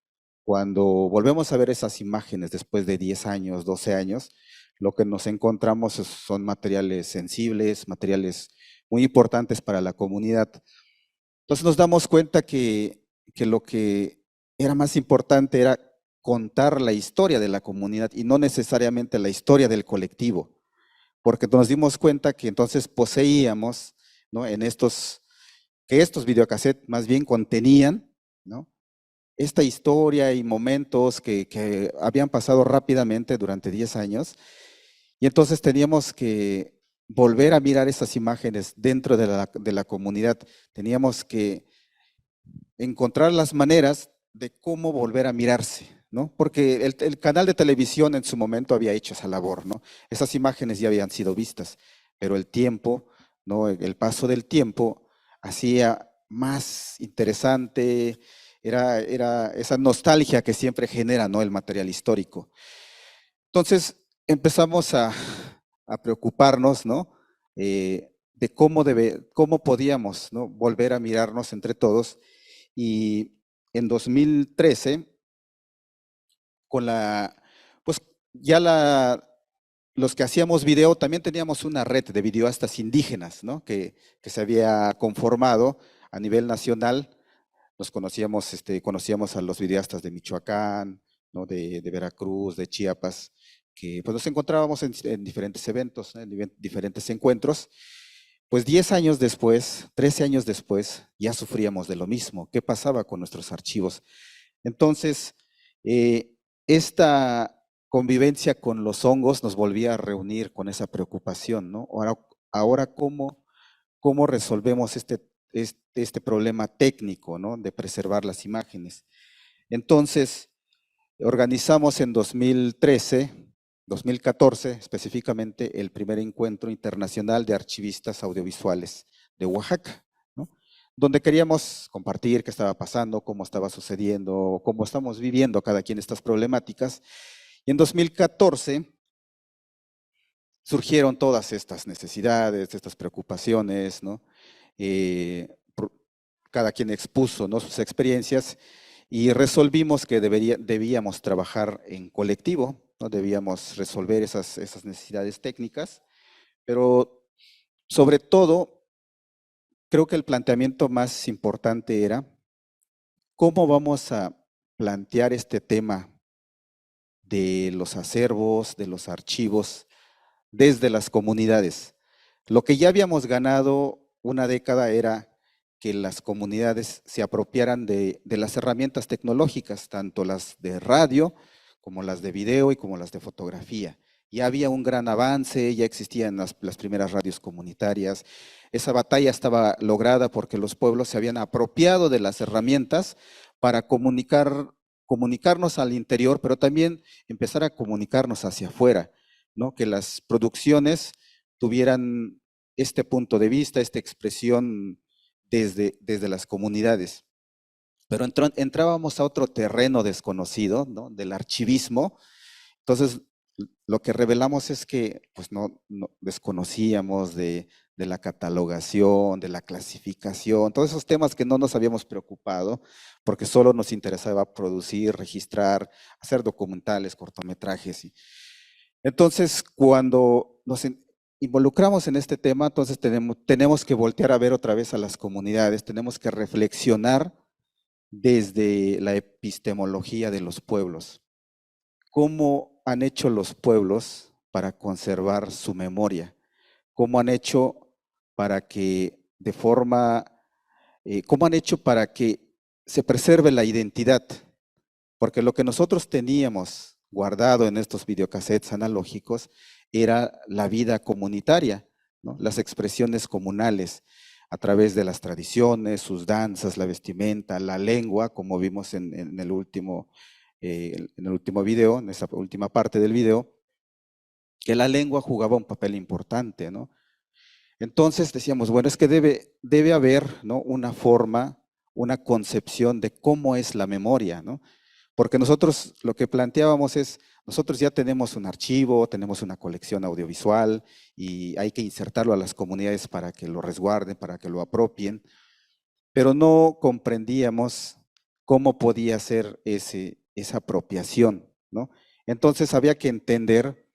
cuando volvemos a ver esas imágenes después de 10 años, 12 años, lo que nos encontramos son materiales sensibles, materiales muy importantes para la comunidad. Entonces nos damos cuenta que lo que era más importante era contar la historia de la comunidad y no necesariamente la historia del colectivo, porque nos dimos cuenta que entonces poseíamos, ¿no? Que estos videocassettes más bien contenían, ¿no? Esta historia y momentos que habían pasado rápidamente durante 10 años, y entonces teníamos que volver a mirar esas imágenes dentro de la comunidad, teníamos que encontrar las maneras de cómo volver a mirarse, ¿no? Porque el canal de televisión en su momento había hecho esa labor, ¿no? Esas imágenes ya habían sido vistas, pero el tiempo, ¿no? El paso del tiempo hacía más interesante, era esa nostalgia que siempre genera, ¿no? El material histórico. Entonces empezamos a preocuparnos, ¿no? De cómo podíamos, ¿no? Volver a mirarnos entre todos. Y en 2013, pues ya los que hacíamos video, también teníamos una red de videoastas indígenas, ¿no? Que se había conformado a nivel nacional. Nos conocíamos a los videoastas de Michoacán, ¿no? de Veracruz, de Chiapas, que pues nos encontrábamos en diferentes eventos, ¿no? En diferentes encuentros. Pues 10 años después, 13 años después, ya sufríamos de lo mismo. ¿Qué pasaba con nuestros archivos? Entonces, esta convivencia con los hongos nos volvía a reunir con esa preocupación, ¿no? Ahora ¿cómo resolvemos este problema técnico, ¿no? De preservar las imágenes? Entonces, organizamos en 2014 específicamente, el primer encuentro internacional de archivistas audiovisuales de Oaxaca, ¿no? Donde queríamos compartir qué estaba pasando, cómo estaba sucediendo, cómo estamos viviendo cada quien estas problemáticas. Y en 2014 surgieron todas estas necesidades, estas preocupaciones, ¿no? Cada quien expuso, ¿no? Sus experiencias y resolvimos que debíamos trabajar en colectivo, ¿no? Debíamos resolver esas necesidades técnicas, pero sobre todo, creo que el planteamiento más importante era cómo vamos a plantear este tema de los acervos, de los archivos, desde las comunidades. Lo que ya habíamos ganado una década era que las comunidades se apropiaran de las herramientas tecnológicas, tanto las de radio, como las de video y como las de fotografía. Ya había un gran avance, ya existían las primeras radios comunitarias. Esa batalla estaba lograda porque los pueblos se habían apropiado de las herramientas para comunicarnos al interior, pero también empezar a comunicarnos hacia afuera, ¿no? Que las producciones tuvieran este punto de vista, esta expresión desde las comunidades. Pero entrábamos a otro terreno desconocido, ¿no? Del archivismo. Entonces, lo que revelamos es que pues no desconocíamos de la catalogación, de la clasificación, todos esos temas que no nos habíamos preocupado, porque solo nos interesaba producir, registrar, hacer documentales, cortometrajes. Entonces, cuando nos involucramos en este tema, entonces tenemos que voltear a ver otra vez a las comunidades, tenemos que reflexionar desde la epistemología de los pueblos. ¿Cómo han hecho los pueblos para conservar su memoria? ¿Cómo han hecho para que cómo han hecho para que se preserve la identidad? Porque lo que nosotros teníamos guardado en estos videocassettes analógicos era la vida comunitaria, ¿no? Las expresiones comunales a través de las tradiciones, sus danzas, la vestimenta, la lengua, como vimos en el último video, en esa última parte del video, que la lengua jugaba un papel importante, ¿no? Entonces decíamos, bueno, es que debe haber, ¿no? Una forma, una concepción de cómo es la memoria, ¿no? Porque nosotros lo que planteábamos es, nosotros ya tenemos un archivo, tenemos una colección audiovisual y hay que insertarlo a las comunidades para que lo resguarden, para que lo apropien, pero no comprendíamos cómo podía ser esa apropiación, ¿no? Entonces había que entender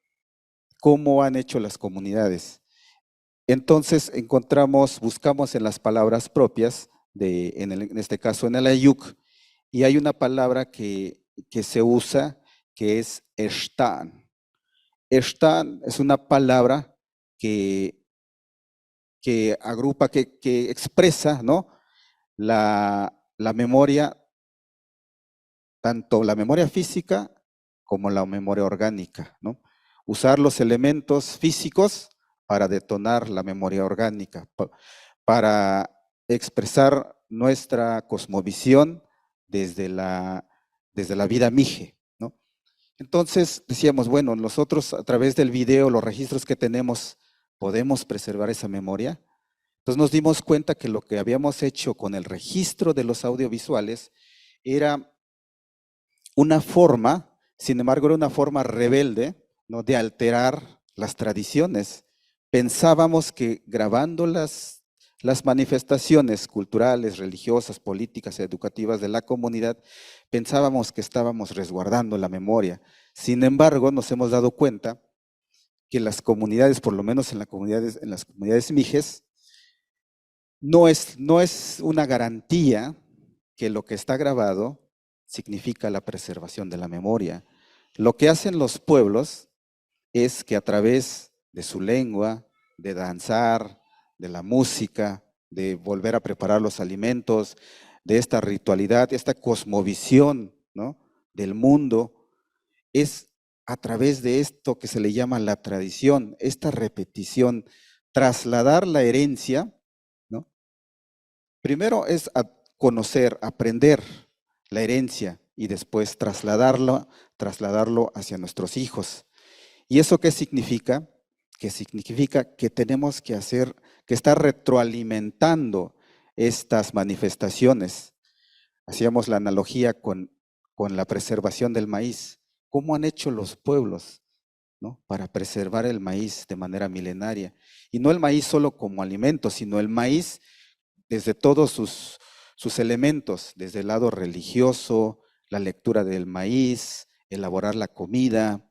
cómo han hecho las comunidades. Entonces buscamos en las palabras propias, en este caso en el Ayuk, y hay una palabra que se usa que es Eshtan. Eshtan es una palabra que agrupa, que expresa, ¿no? la memoria, tanto la memoria física como la memoria orgánica, ¿no? Usar los elementos físicos para detonar la memoria orgánica, para expresar nuestra cosmovisión desde la vida mije, ¿no? Entonces decíamos, bueno, nosotros a través del video, los registros que tenemos, ¿podemos preservar esa memoria? Entonces nos dimos cuenta que lo que habíamos hecho con el registro de los audiovisuales era una forma, sin embargo era una forma rebelde, ¿no? De alterar las tradiciones. Pensábamos que grabando las manifestaciones culturales, religiosas, políticas, educativas de la comunidad, pensábamos que estábamos resguardando la memoria. Sin embargo, nos hemos dado cuenta que las comunidades, por lo menos en las comunidades mijes, no es una garantía que lo que está grabado significa la preservación de la memoria. Lo que hacen los pueblos es que a través de su lengua, de danzar, de la música, de volver a preparar los alimentos, de esta ritualidad, esta cosmovisión, ¿no? Del mundo, es a través de esto que se le llama la tradición, esta repetición, trasladar la herencia, ¿no? Primero es conocer, aprender la herencia y después trasladarlo hacia nuestros hijos. ¿Y eso qué significa? Que significa que tenemos que estar retroalimentando estas manifestaciones. Hacíamos la analogía con la preservación del maíz. ¿Cómo han hecho los pueblos, ¿no? Para preservar el maíz de manera milenaria? Y no el maíz solo como alimento, sino el maíz desde todos sus elementos, desde el lado religioso, la lectura del maíz, elaborar la comida.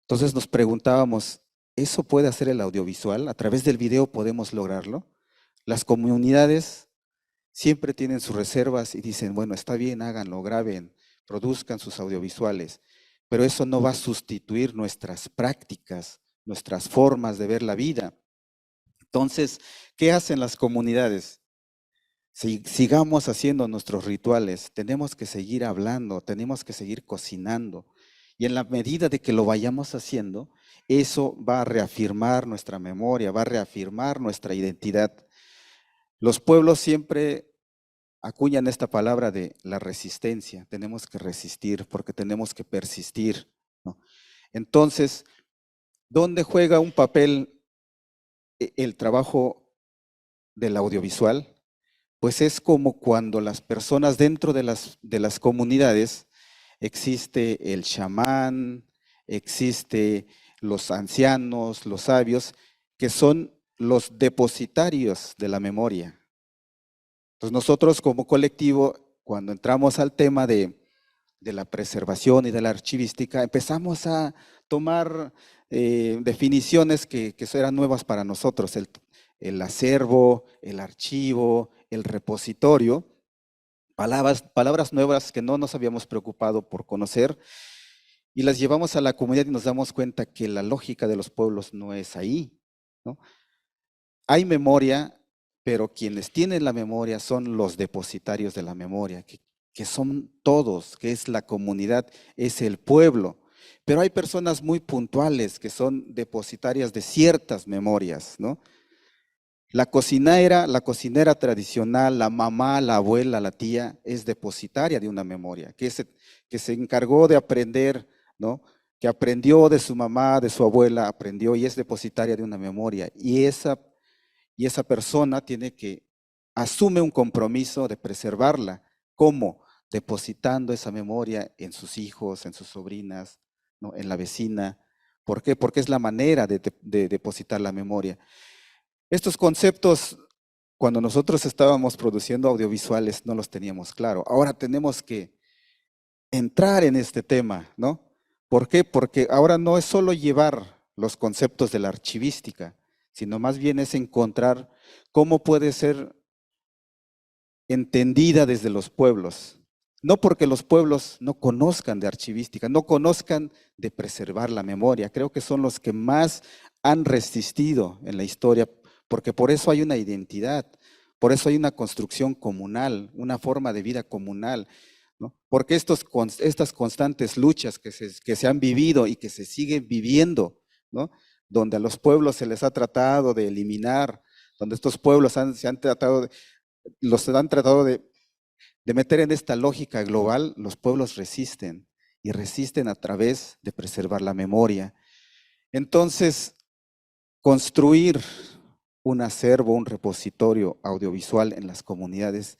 Entonces nos preguntábamos, ¿eso puede hacer el audiovisual? ¿A través del video podemos lograrlo? Las comunidades siempre tienen sus reservas y dicen, bueno, está bien, háganlo, graben, produzcan sus audiovisuales, pero eso no va a sustituir nuestras prácticas, nuestras formas de ver la vida. Entonces, ¿qué hacen las comunidades? Sigamos haciendo nuestros rituales, tenemos que seguir hablando, tenemos que seguir cocinando. Y en la medida de que lo vayamos haciendo, eso va a reafirmar nuestra memoria, va a reafirmar nuestra identidad. Los pueblos siempre acuñan esta palabra de la resistencia. Tenemos que resistir porque tenemos que persistir, ¿no? Entonces, ¿dónde juega un papel el trabajo del audiovisual, pues es como cuando las personas dentro de las comunidades, existe el chamán, existe los ancianos, los sabios, que son los depositarios de la memoria. Entonces nosotros como colectivo, cuando entramos al tema de la preservación y de la archivística, empezamos a tomar definiciones que eran nuevas para nosotros, el acervo, el archivo, el repositorio, palabras nuevas que no nos habíamos preocupado por conocer, y las llevamos a la comunidad y nos damos cuenta que la lógica de los pueblos no es ahí, ¿no? Hay memoria, pero quienes tienen la memoria son los depositarios de la memoria, que son todos, que es la comunidad, es el pueblo. Pero hay personas muy puntuales que son depositarias de ciertas memorias, ¿no? La cocinera tradicional, la mamá, la abuela, la tía, es depositaria de una memoria, que se encargó de aprender, ¿no? Que aprendió de su mamá, de su abuela, aprendió y es depositaria de una memoria. Y esa persona asume un compromiso de preservarla. ¿Cómo? Depositando esa memoria en sus hijos, en sus sobrinas, ¿no? En la vecina. ¿Por qué? Porque es la manera de depositar la memoria. Estos conceptos, cuando nosotros estábamos produciendo audiovisuales, no los teníamos claro. Ahora tenemos que entrar en este tema, ¿no? ¿Por qué? Porque ahora no es solo llevar los conceptos de la archivística, sino más bien es encontrar cómo puede ser entendida desde los pueblos. No porque los pueblos no conozcan de archivística, no conozcan de preservar la memoria. Creo que son los que más han resistido en la historia, porque por eso hay una identidad, por eso hay una construcción comunal, una forma de vida comunal, ¿no? Porque estas constantes luchas que se han vivido y que se siguen viviendo, ¿no? Donde a los pueblos se les ha tratado de eliminar, donde estos pueblos los han tratado de meter en esta lógica global, los pueblos resisten, y resisten a través de preservar la memoria. Entonces, construir un acervo, un repositorio audiovisual en las comunidades,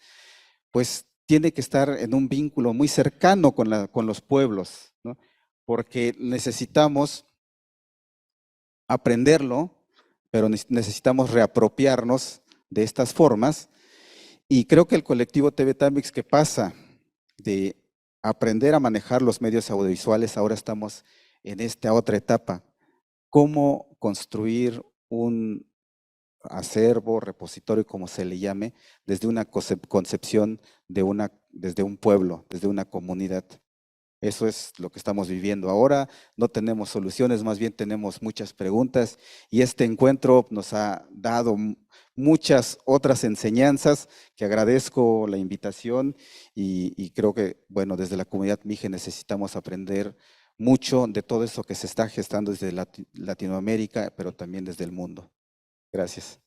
pues tiene que estar en un vínculo muy cercano con los pueblos, ¿no? Porque necesitamos aprenderlo, pero necesitamos reapropiarnos de estas formas, y creo que el colectivo TV Tamix, que pasa de aprender a manejar los medios audiovisuales, ahora estamos en esta otra etapa, cómo construir un acervo, repositorio, como se le llame, desde una concepción desde un pueblo, desde una comunidad. Eso es lo que estamos viviendo ahora. No tenemos soluciones, más bien tenemos muchas preguntas, y este encuentro nos ha dado muchas otras enseñanzas, que agradezco la invitación, y creo que, bueno, desde la comunidad Mije necesitamos aprender mucho de todo eso que se está gestando desde Latinoamérica, pero también desde el mundo. Gracias.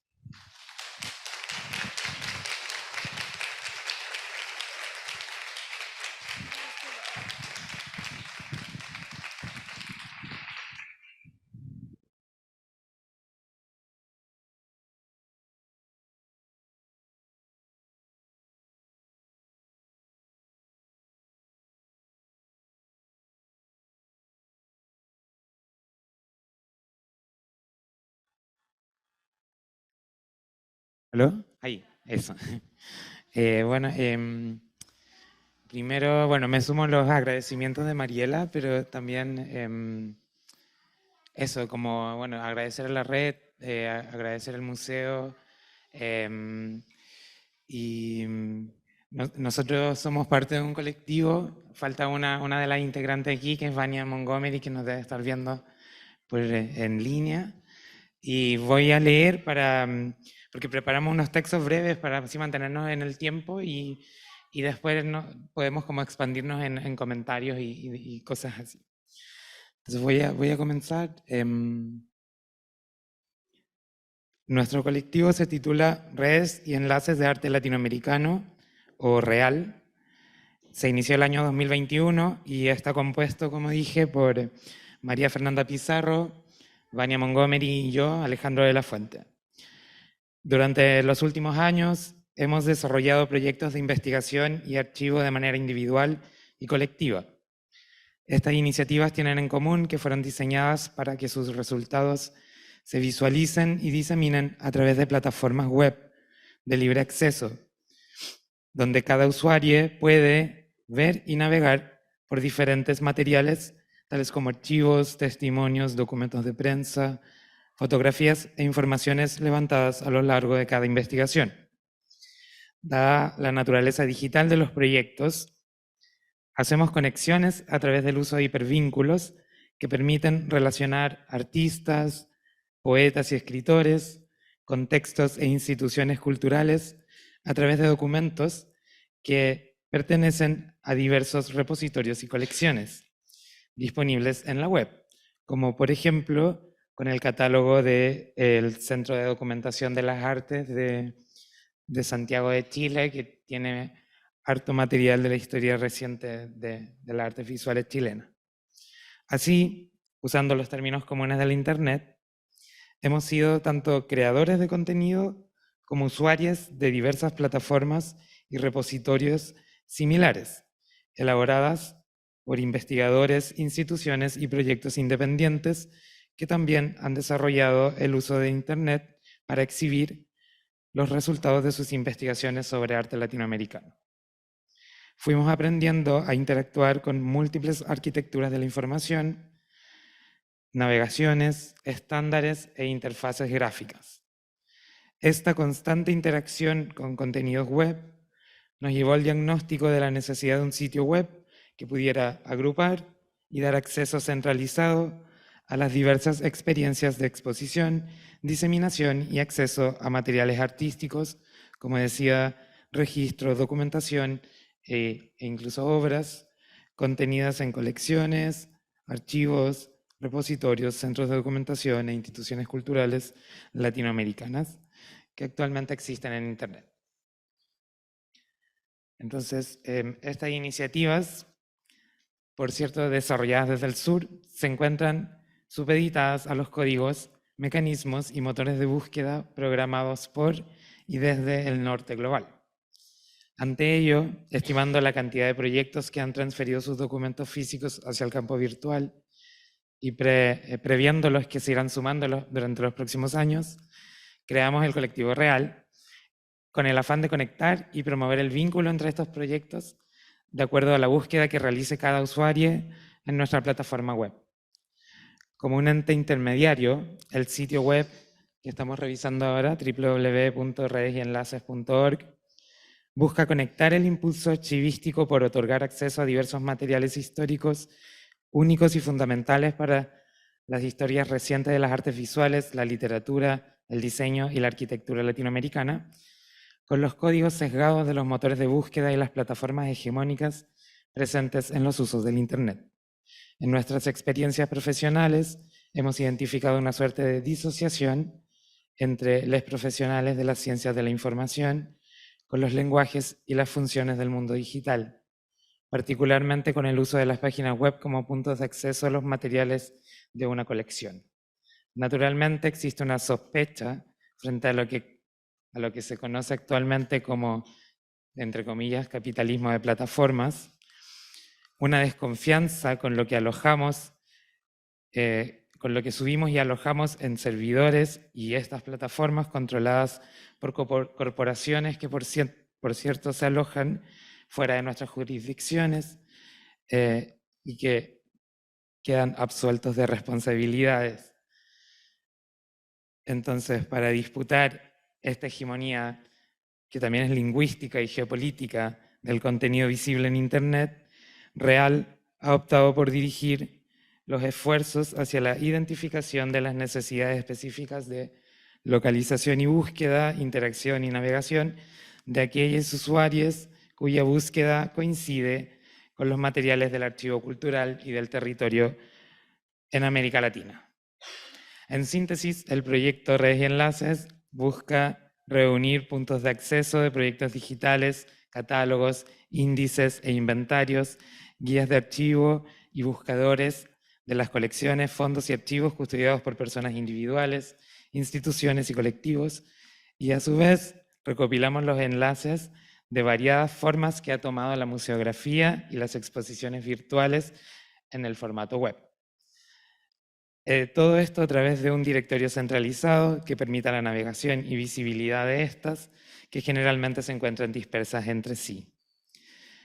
¿Aló? Ahí, eso. Bueno, primero, bueno, me sumo a los agradecimientos de Mariela, pero también eso, como, bueno, agradecer a la red, agradecer al museo, y nosotros somos parte de un colectivo. Falta una de las integrantes aquí, que es Vania Montgomery, que nos debe estar viendo en línea, y voy a leer porque preparamos unos textos breves para así mantenernos en el tiempo, y después podemos como expandirnos en comentarios y cosas así. Entonces voy a comenzar. Nuestro colectivo se titula Redes y Enlaces de Arte Latinoamericano, o REAL. Se inició el año 2021 y está compuesto, como dije, por María Fernanda Pizarro, Vania Montgomery y yo, Alejandro de la Fuente. Durante los últimos años hemos desarrollado proyectos de investigación y archivo de manera individual y colectiva. Estas iniciativas tienen en común que fueron diseñadas para que sus resultados se visualicen y diseminen a través de plataformas web de libre acceso, donde cada usuario puede ver y navegar por diferentes materiales, tales como archivos, testimonios, documentos de prensa, fotografías e informaciones levantadas a lo largo de cada investigación. Dada la naturaleza digital de los proyectos, hacemos conexiones a través del uso de hipervínculos que permiten relacionar artistas, poetas y escritores, contextos e instituciones culturales a través de documentos que pertenecen a diversos repositorios y colecciones disponibles en la web, como por ejemplo con el catálogo del Centro de Documentación de las Artes de Santiago de Chile, que tiene harto material de la historia reciente de las artes visuales chilenas. Así, usando los términos comunes del Internet, hemos sido tanto creadores de contenido como usuarios de diversas plataformas y repositorios similares, elaboradas por investigadores, instituciones y proyectos independientes que también han desarrollado el uso de Internet para exhibir los resultados de sus investigaciones sobre arte latinoamericano. Fuimos aprendiendo a interactuar con múltiples arquitecturas de la información, navegaciones, estándares e interfaces gráficas. Esta constante interacción con contenidos web nos llevó al diagnóstico de la necesidad de un sitio web que pudiera agrupar y dar acceso centralizado a las diversas experiencias de exposición, diseminación y acceso a materiales artísticos, como decía, registros, documentación e incluso obras contenidas en colecciones, archivos, repositorios, centros de documentación e instituciones culturales latinoamericanas que actualmente existen en Internet. Entonces, estas iniciativas, por cierto, desarrolladas desde el sur, se encuentran supeditadas a los códigos, mecanismos y motores de búsqueda programados por y desde el norte global. Ante ello, estimando la cantidad de proyectos que han transferido sus documentos físicos hacia el campo virtual y previendo los que se irán sumando durante los próximos años, creamos el colectivo Real con el afán de conectar y promover el vínculo entre estos proyectos de acuerdo a la búsqueda que realice cada usuario en nuestra plataforma web. Como un ente intermediario, el sitio web que estamos revisando ahora, www.redesenlaces.org, busca conectar el impulso archivístico por otorgar acceso a diversos materiales históricos únicos y fundamentales para las historias recientes de las artes visuales, la literatura, el diseño y la arquitectura latinoamericana, con los códigos sesgados de los motores de búsqueda y las plataformas hegemónicas presentes en los usos del Internet. En nuestras experiencias profesionales hemos identificado una suerte de disociación entre los profesionales de las ciencias de la información con los lenguajes y las funciones del mundo digital, particularmente con el uso de las páginas web como puntos de acceso a los materiales de una colección. Naturalmente existe una sospecha frente a lo que se conoce actualmente como, entre comillas, capitalismo de plataformas, una desconfianza con lo que alojamos, con lo que subimos y alojamos en servidores y estas plataformas controladas por corporaciones que por cierto se alojan fuera de nuestras jurisdicciones y que quedan absueltos de responsabilidades. Entonces, para disputar esta hegemonía, que también es lingüística y geopolítica, del contenido visible en Internet, Real ha optado por dirigir los esfuerzos hacia la identificación de las necesidades específicas de localización y búsqueda, interacción y navegación de aquellos usuarios cuya búsqueda coincide con los materiales del archivo cultural y del territorio en América Latina. En síntesis, el proyecto Redes y Enlaces busca reunir puntos de acceso de proyectos digitales, catálogos, índices e inventarios, guías de archivo y buscadores de las colecciones, fondos y archivos custodiados por personas individuales, instituciones y colectivos Y a su vez, recopilamos los enlaces de variadas formas que ha tomado la museografía y las exposiciones virtuales en el formato web. Todo esto a través de un directorio centralizado que permita la navegación y visibilidad de estas, que generalmente se encuentran dispersas entre sí.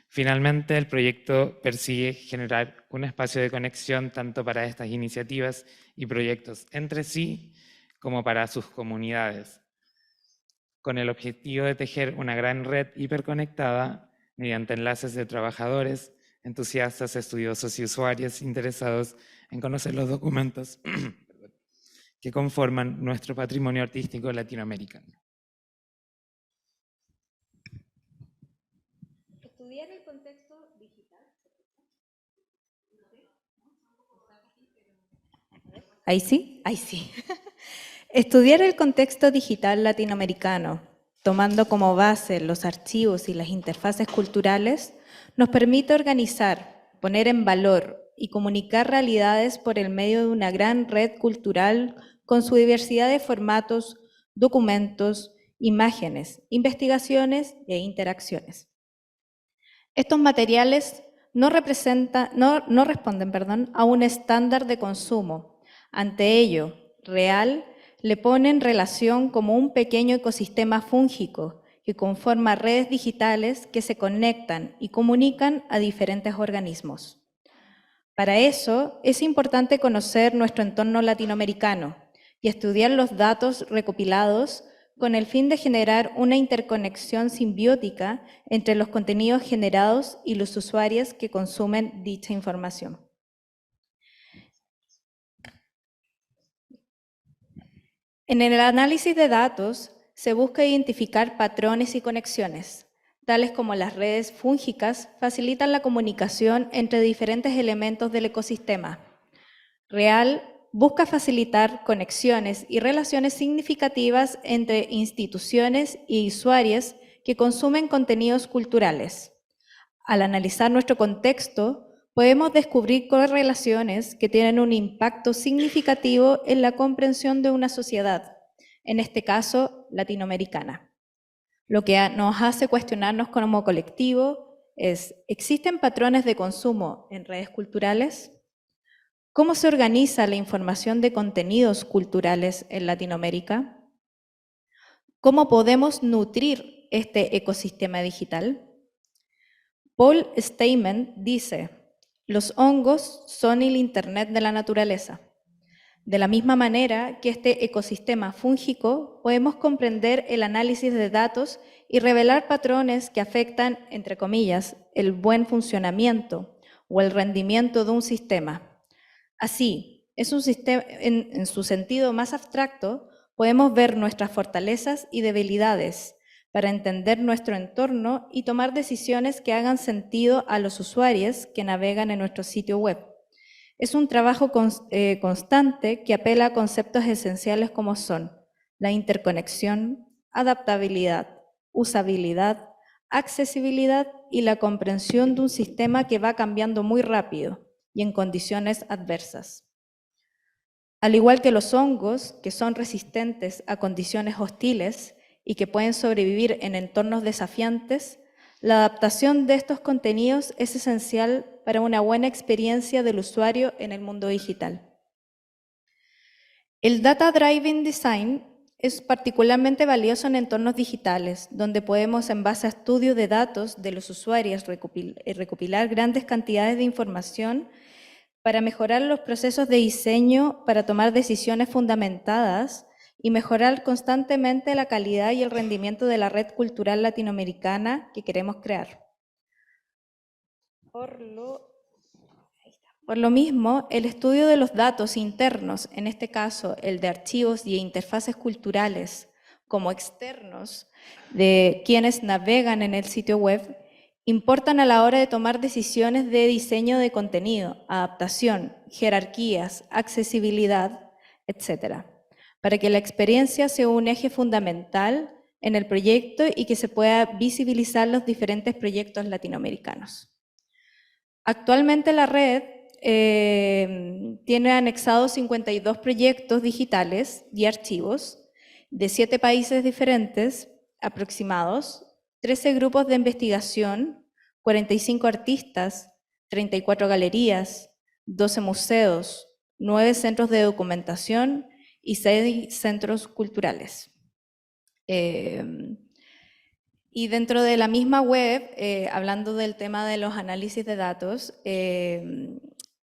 Finalmente, el proyecto persigue generar un espacio de conexión tanto para estas iniciativas y proyectos entre sí, como para sus comunidades, con el objetivo de tejer una gran red hiperconectada mediante enlaces de trabajadores, entusiastas, estudiosos y usuarios interesados en conocer los documentos que conforman nuestro patrimonio artístico latinoamericano. Estudiar el contexto digital. Ahí sí, ahí sí. Estudiar el contexto digital latinoamericano, tomando como base los archivos y las interfaces culturales, nos permite organizar, poner en valor y comunicar realidades por el medio de una gran red cultural con su diversidad de formatos, documentos, imágenes, investigaciones e interacciones. Estos materiales no responden a un estándar de consumo. Ante ello, Real le pone en relación como un pequeño ecosistema fúngico que conforma redes digitales que se conectan y comunican a diferentes organismos. Para eso, es importante conocer nuestro entorno latinoamericano y estudiar los datos recopilados con el fin de generar una interconexión simbiótica entre los contenidos generados y los usuarios que consumen dicha información. En el análisis de datos se busca identificar patrones y conexiones, tales como las redes fúngicas facilitan la comunicación entre diferentes elementos del ecosistema. Real busca facilitar conexiones y relaciones significativas entre instituciones y usuarios que consumen contenidos culturales. Al analizar nuestro contexto, podemos descubrir correlaciones que tienen un impacto significativo en la comprensión de una sociedad, en este caso latinoamericana. Lo que nos hace cuestionarnos como colectivo es, ¿existen patrones de consumo en redes culturales? ¿Cómo se organiza la información de contenidos culturales en Latinoamérica? ¿Cómo podemos nutrir este ecosistema digital? Paul Steinman dice, los hongos son el Internet de la naturaleza. De la misma manera que este ecosistema fúngico, podemos comprender el análisis de datos y revelar patrones que afectan, entre comillas, el buen funcionamiento o el rendimiento de un sistema. Así, en su sentido más abstracto, podemos ver nuestras fortalezas y debilidades para entender nuestro entorno y tomar decisiones que hagan sentido a los usuarios que navegan en nuestro sitio web. Es un trabajo constante que apela a conceptos esenciales como son la interconexión, adaptabilidad, usabilidad, accesibilidad y la comprensión de un sistema que va cambiando muy rápido y en condiciones adversas. Al igual que los hongos, que son resistentes a condiciones hostiles y que pueden sobrevivir en entornos desafiantes, la adaptación de estos contenidos es esencial para una buena experiencia del usuario en el mundo digital. El Data Driven Design es particularmente valioso en entornos digitales, donde podemos, en base a estudios de datos de los usuarios, recopilar grandes cantidades de información para mejorar los procesos de diseño, para tomar decisiones fundamentadas y mejorar constantemente la calidad y el rendimiento de la red cultural latinoamericana que queremos crear. Por lo mismo, el estudio de los datos internos, en este caso el de archivos y interfaces culturales, como externos de quienes navegan en el sitio web, importan a la hora de tomar decisiones de diseño de contenido, adaptación, jerarquías, accesibilidad, etc., para que la experiencia sea un eje fundamental en el proyecto y que se pueda visibilizar los diferentes proyectos latinoamericanos. Actualmente la red tiene anexados 52 proyectos digitales y archivos de 7 países diferentes, aproximados, 13 grupos de investigación, 45 artistas, 34 galerías, 12 museos, 9 centros de documentación y 6 centros culturales. Y dentro de la misma web, hablando del tema de los análisis de datos,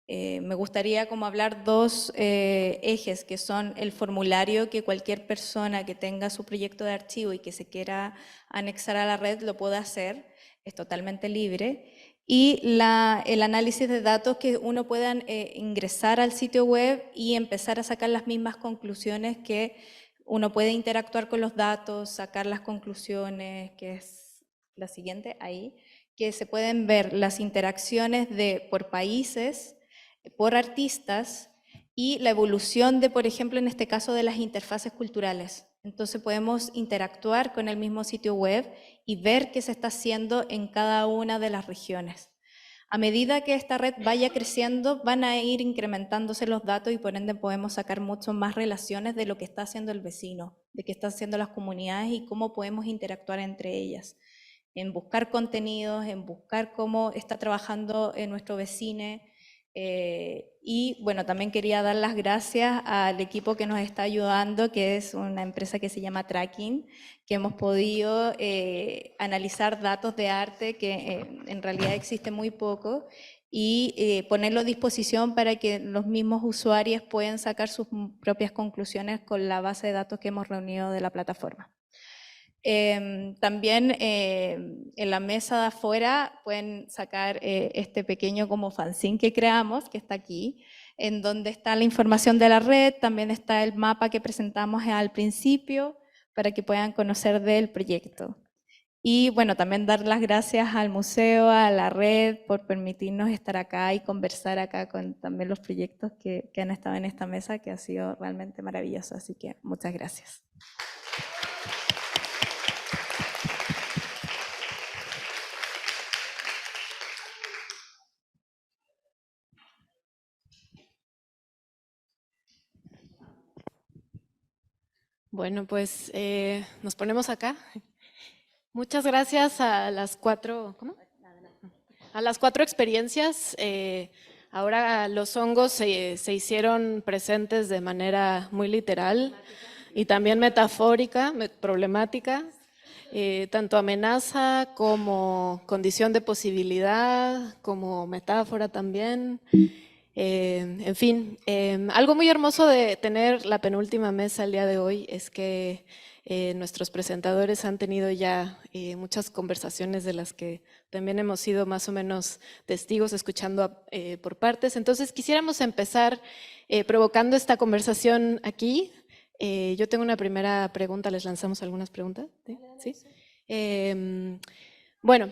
me gustaría como hablar 2 ejes, que son el formulario que cualquier persona que tenga su proyecto de archivo y que se quiera anexar a la red lo puede hacer, es totalmente libre, y el análisis de datos, que uno pueda ingresar al sitio web y empezar a sacar las mismas conclusiones, que uno puede interactuar con los datos, sacar las conclusiones, que es la siguiente ahí, que se pueden ver las interacciones por países, por artistas, y la evolución de, por ejemplo, en este caso, de las interfaces culturales. Entonces podemos interactuar con el mismo sitio web y ver qué se está haciendo en cada una de las regiones. A medida que esta red vaya creciendo, van a ir incrementándose los datos y por ende podemos sacar mucho más relaciones de lo que está haciendo el vecino, de qué están haciendo las comunidades y cómo podemos interactuar entre ellas. En buscar contenidos, en buscar cómo está trabajando nuestro vecino. Y bueno, también quería dar las gracias al equipo que nos está ayudando, que es una empresa que se llama Tracking, que hemos podido analizar datos de arte que en realidad existe muy poco, y ponerlo a disposición para que los mismos usuarios puedan sacar sus propias conclusiones con la base de datos que hemos reunido de la plataforma. También en la mesa de afuera pueden sacar este pequeño como fanzine que creamos, que está aquí, en donde está la información de la red, también está el mapa que presentamos al principio, para que puedan conocer del proyecto. Y bueno, también dar las gracias al museo, a la red, por permitirnos estar acá y conversar acá con también los proyectos que han estado en esta mesa, que ha sido realmente maravilloso. Así que muchas gracias. Bueno, pues nos ponemos acá. Muchas gracias a las 4, ¿cómo? A las 4 experiencias. Ahora los hongos se hicieron presentes de manera muy literal y también metafórica, problemática, tanto amenaza como condición de posibilidad, como metáfora también. En fin, algo muy hermoso de tener la penúltima mesa el día de hoy es que nuestros presentadores han tenido ya muchas conversaciones de las que también hemos sido más o menos testigos, escuchando por partes. Entonces quisiéramos empezar provocando esta conversación aquí. Yo tengo una primera pregunta, ¿les lanzamos algunas preguntas? ¿Sí? Bueno,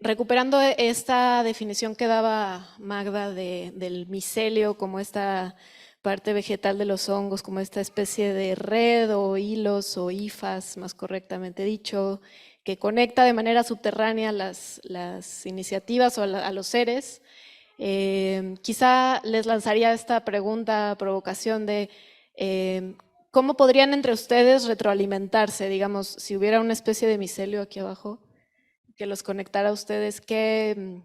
recuperando esta definición que daba Magda del micelio como esta parte vegetal de los hongos, como esta especie de red o hilos o hifas, más correctamente dicho, que conecta de manera subterránea las iniciativas o a los seres. Quizá les lanzaría esta pregunta, provocación de ¿cómo podrían entre ustedes retroalimentarse? Digamos, si hubiera una especie de micelio aquí abajo que los conectara a ustedes, ¿qué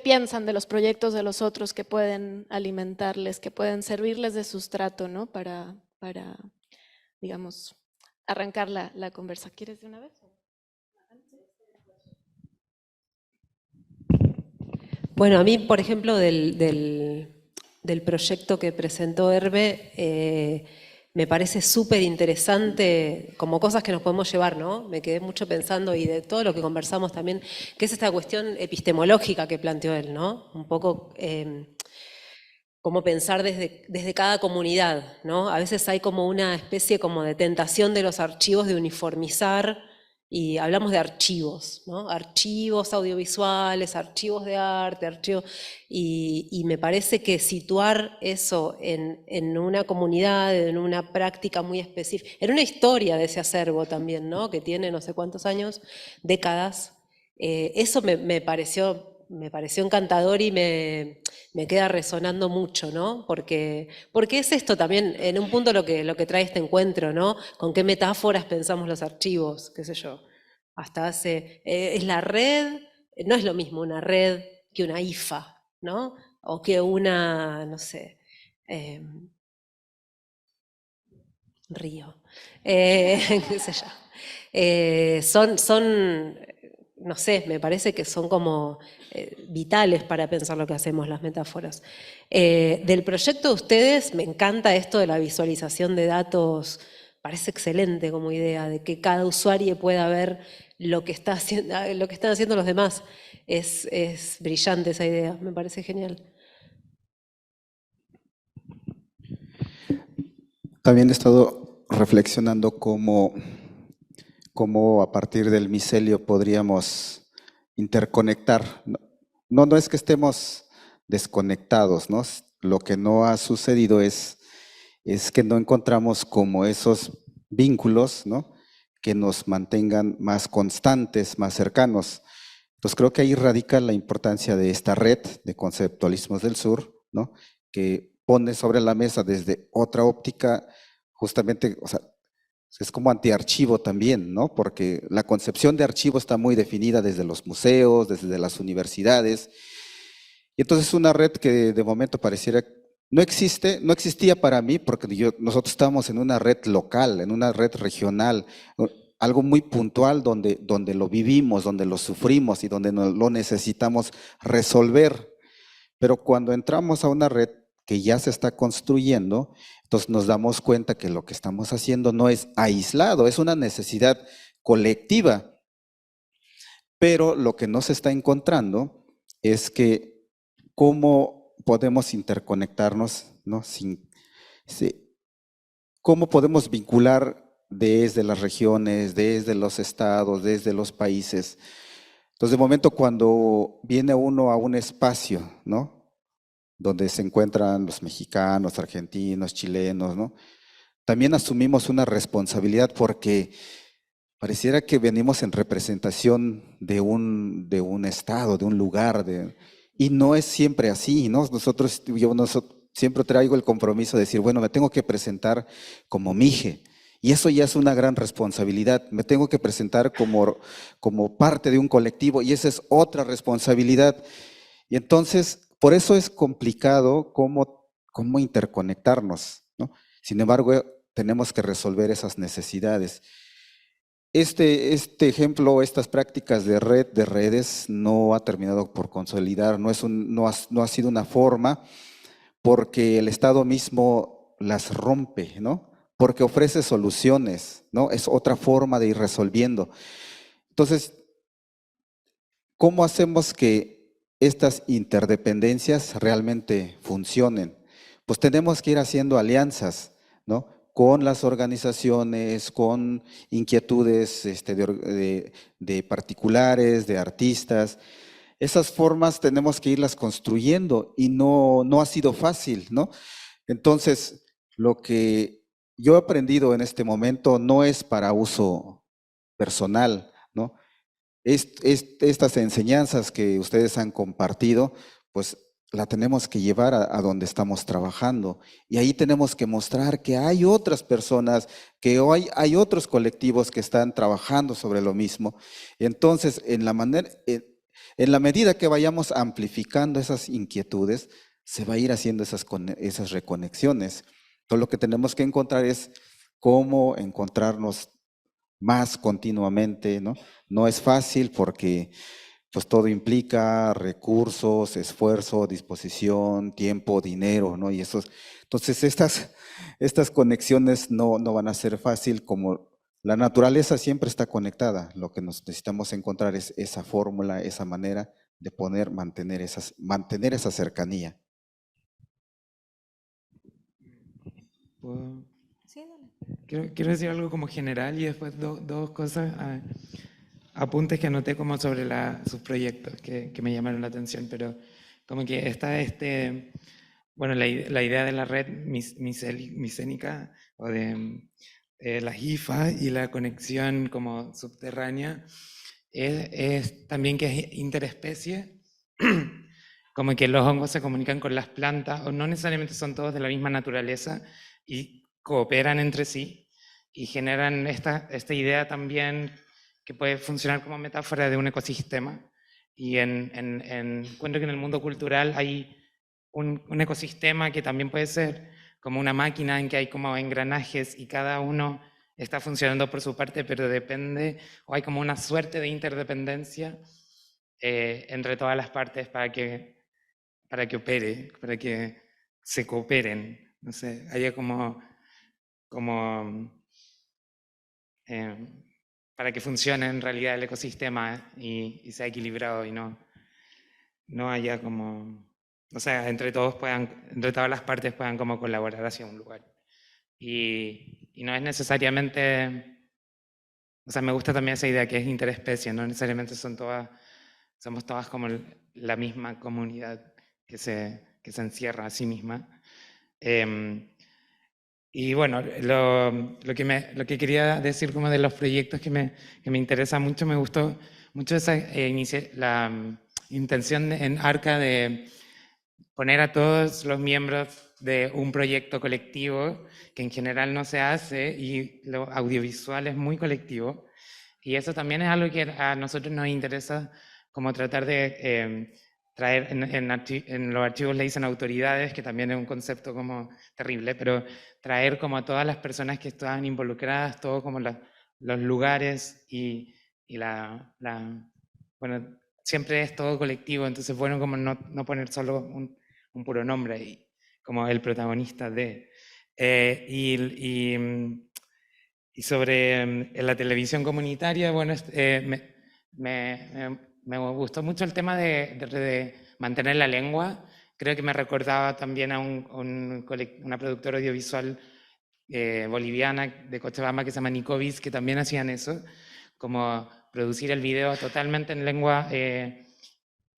piensan de los proyectos de los otros que pueden alimentarles, que pueden servirles de sustrato, ¿no? para digamos, arrancar la conversa? ¿Quieres de una vez? Bueno, a mí, por ejemplo, del proyecto que presentó Hervé, me parece súper interesante, como cosas que nos podemos llevar, ¿no? Me quedé mucho pensando, y de todo lo que conversamos también, que es esta cuestión epistemológica que planteó él, ¿no? Un poco cómo pensar desde cada comunidad, ¿no? A veces hay como una especie como de tentación de los archivos de uniformizar, y hablamos de archivos, ¿no? Archivos audiovisuales, archivos de arte, archivos, y me parece que situar eso en una comunidad, en una práctica muy específica, en una historia de ese acervo también, ¿no? Que tiene no sé cuántos años, décadas, eso me pareció me pareció encantador y me queda resonando mucho, ¿no? Porque es esto también, en un punto lo que trae este encuentro, ¿no? Con qué metáforas pensamos los archivos, qué sé yo. Es la red, no es lo mismo una red que una IFA, ¿no? O que una, no sé, río, qué sé yo. Son, no sé, me parece que son como vitales para pensar lo que hacemos las metáforas. Del proyecto de ustedes me encanta esto de la visualización de datos, parece excelente como idea, de que cada usuario pueda ver lo que están haciendo los demás. Es brillante esa idea, me parece genial. También he estado reflexionando cómo a partir del micelio podríamos interconectar. No es que estemos desconectados, ¿no? Lo que no ha sucedido es que no encontramos como esos vínculos, ¿no? Que nos mantengan más constantes, más cercanos. Entonces creo que ahí radica la importancia de esta red de conceptualismos del sur, ¿no? Que pone sobre la mesa desde otra óptica, justamente, o sea, es como antiarchivo también, ¿no? Porque la concepción de archivo está muy definida desde los museos, desde las universidades. Y entonces una red que de momento pareciera no existía para mí, porque nosotros estábamos en una red local, en una red regional, algo muy puntual donde lo vivimos, donde lo sufrimos y donde lo necesitamos resolver. Pero cuando entramos a una red que ya se está construyendo, entonces nos damos cuenta que lo que estamos haciendo no es aislado, es una necesidad colectiva. Pero lo que no se está encontrando es que cómo podemos interconectarnos, ¿no? Cómo podemos vincular desde las regiones, desde los estados, desde los países. Entonces, de momento, cuando viene uno a un espacio, ¿no? Donde se encuentran los mexicanos, argentinos, chilenos, ¿no? También asumimos una responsabilidad porque pareciera que venimos en representación de un estado, de un lugar, y no es siempre así, ¿no? Yo siempre traigo el compromiso de decir, bueno, me tengo que presentar como Mije, y eso ya es una gran responsabilidad. Me tengo que presentar como parte de un colectivo, y esa es otra responsabilidad. Y entonces, por eso es complicado cómo interconectarnos, ¿no? Sin embargo, tenemos que resolver esas necesidades. Este ejemplo, estas prácticas de redes, no ha terminado por consolidar, no ha sido una forma, porque el Estado mismo las rompe, ¿no? Porque ofrece soluciones, ¿no? Es otra forma de ir resolviendo. Entonces, ¿cómo hacemos que estas interdependencias realmente funcionen? Pues tenemos que ir haciendo alianzas, ¿no? Con las organizaciones, con inquietudes de particulares, de artistas. Esas formas tenemos que irlas construyendo y no ha sido fácil, ¿no? Entonces, lo que yo he aprendido en este momento no es para uso personal, ¿no? Estas enseñanzas que ustedes han compartido, pues la tenemos que llevar a donde estamos trabajando. Y ahí tenemos que mostrar que hay otras personas, que hoy hay otros colectivos que están trabajando sobre lo mismo. Entonces, en la medida que vayamos amplificando esas inquietudes, se va a ir haciendo esas reconexiones. Entonces, lo que tenemos que encontrar es cómo encontrarnos más continuamente, ¿no? No es fácil porque pues todo implica recursos, esfuerzo, disposición, tiempo, dinero, ¿no? Y entonces estas conexiones no van a ser fácil, como la naturaleza siempre está conectada. Lo que necesitamos encontrar es esa fórmula, esa manera de mantener esa cercanía. Sí, dale. Quiero decir algo como general y después dos cosas, apuntes que anoté como sobre sus proyectos que me llamaron la atención, pero como que está bueno, la idea de la red micénica o de las IFA y la conexión como subterránea es también que es interespecie, como que los hongos se comunican con las plantas, o no necesariamente son todos de la misma naturaleza, y cooperan entre sí, y generan esta idea también que puede funcionar como metáfora de un ecosistema. Y encuentro que en el mundo cultural hay un ecosistema que también puede ser como una máquina en que hay como engranajes y cada uno está funcionando por su parte, pero depende, o hay como una suerte de interdependencia entre todas las partes para que opere, para que se cooperen. No sé, haya como para que funcione en realidad el ecosistema y sea equilibrado y no haya como, o sea, entre todas las partes puedan como colaborar hacia un lugar. Y no es necesariamente, o sea, me gusta también esa idea que es interespecie, no necesariamente somos todas como la misma comunidad que se encierra a sí misma. Y bueno, lo que quería decir como de los proyectos que me interesa mucho, me gustó mucho la intención en ARCA de poner a todos los miembros de un proyecto colectivo, que en general no se hace, y lo audiovisual es muy colectivo. Y eso también es algo que a nosotros nos interesa, como tratar de traer, en los archivos le dicen autoridades, que también es un concepto como terrible, pero traer como a todas las personas que estaban involucradas, todo como los lugares y bueno, siempre es todo colectivo, entonces bueno, como no poner solo un puro nombre ahí, como el protagonista de... y sobre la televisión comunitaria, bueno, me gustó mucho el tema de mantener la lengua. Creo que me recordaba también a una productora audiovisual boliviana de Cochabamba que se llama Nicovis, que también hacían eso, como producir el video totalmente en lengua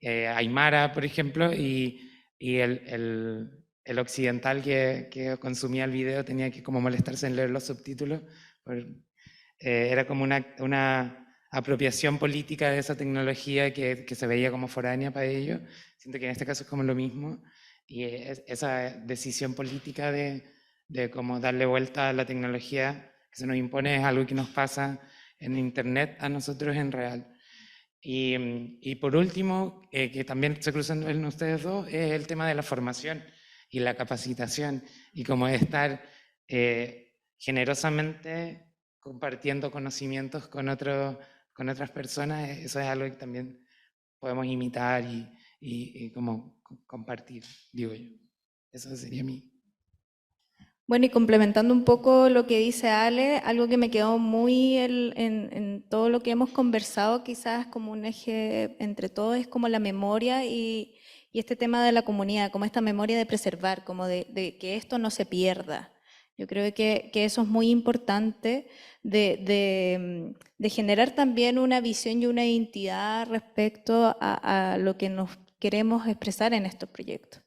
aymara, por ejemplo, y el occidental que consumía el video tenía que como molestarse en leer los subtítulos. Era como una apropiación política de esa tecnología que se veía como foránea para ellos. Siento que en este caso es como lo mismo. Y esa decisión política de cómo darle vuelta a la tecnología que se nos impone es algo que nos pasa en Internet a nosotros en real. Y por último, que también se cruzan en ustedes dos, es el tema de la formación y la capacitación, y como estar generosamente compartiendo conocimientos con otras personas. Eso es algo que también podemos imitar y como compartir, digo yo. Eso sería mi... Bueno, y complementando un poco lo que dice Ale, algo que me quedó muy en todo lo que hemos conversado, quizás como un eje entre todos, es como la memoria y este tema de la comunidad, como esta memoria de preservar, como de que esto no se pierda. Yo creo que eso es muy importante de generar también una visión y una identidad respecto a lo que nos queremos expresar en estos proyectos.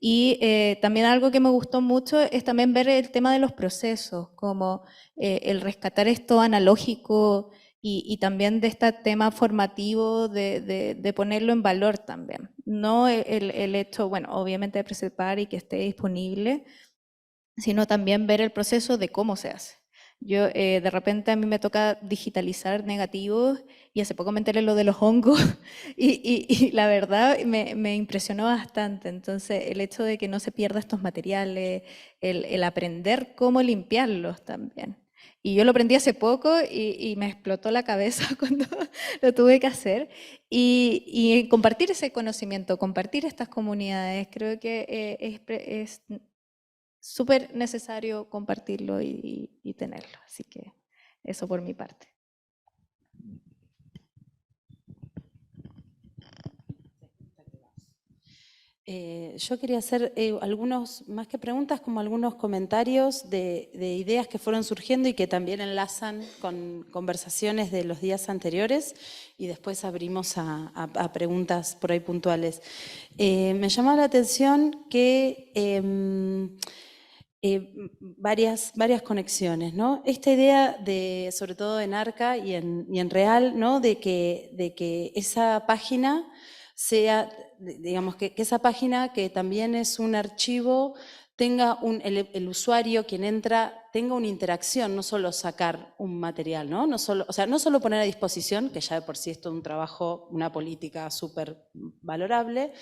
Y también algo que me gustó mucho es también ver el tema de los procesos, como el rescatar esto analógico y también de este tema formativo de ponerlo en valor también. No el hecho, bueno, obviamente de preservar y que esté disponible, sino también ver el proceso de cómo se hace. Yo de repente a mí me toca digitalizar negativos y hace poco me enteré lo de los hongos y la verdad me impresionó bastante. Entonces el hecho de que no se pierda estos materiales, el aprender cómo limpiarlos también. Y yo lo aprendí hace poco y me explotó la cabeza cuando lo tuve que hacer. Y compartir ese conocimiento, compartir estas comunidades, creo que es súper necesario compartirlo y tenerlo. Así que eso por mi parte. Yo quería hacer algunos, más que preguntas, como algunos comentarios de ideas que fueron surgiendo y que también enlazan con conversaciones de los días anteriores, y después abrimos a preguntas por ahí puntuales. Me llama la atención que varias conexiones, ¿no? Esta idea de, sobre todo en ARCA y en Real, ¿no? De que esa página sea, digamos, que esa página, que también es un archivo, tenga el usuario, quien entra, tenga una interacción, no solo sacar un material, ¿no? No solo, o sea, no solo poner a disposición, que ya de por sí es todo un trabajo, una política súper valorable,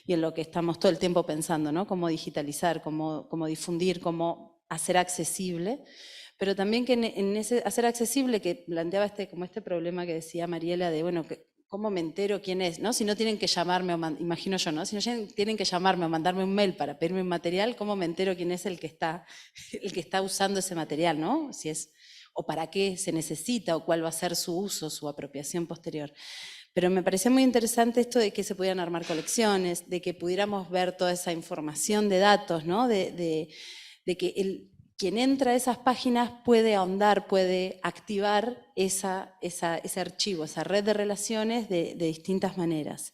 y en lo que estamos todo el tiempo pensando, ¿no? Cómo digitalizar, cómo difundir, cómo hacer accesible, pero también que en ese hacer accesible, que planteaba como este problema que decía Mariela de, bueno, ¿cómo me entero quién es? ¿No? Si no tienen que llamarme, imagino yo, ¿no? Si no tienen que llamarme o mandarme un mail para pedirme un material, ¿cómo me entero quién es el que está usando ese material, ¿no? Si es, o para qué se necesita, o cuál va a ser su uso, su apropiación posterior. Pero me parecía muy interesante esto de que se pudieran armar colecciones, de que pudiéramos ver toda esa información de datos, ¿no? De que quien entra a esas páginas puede ahondar, puede activar ese archivo, esa red de relaciones de distintas maneras.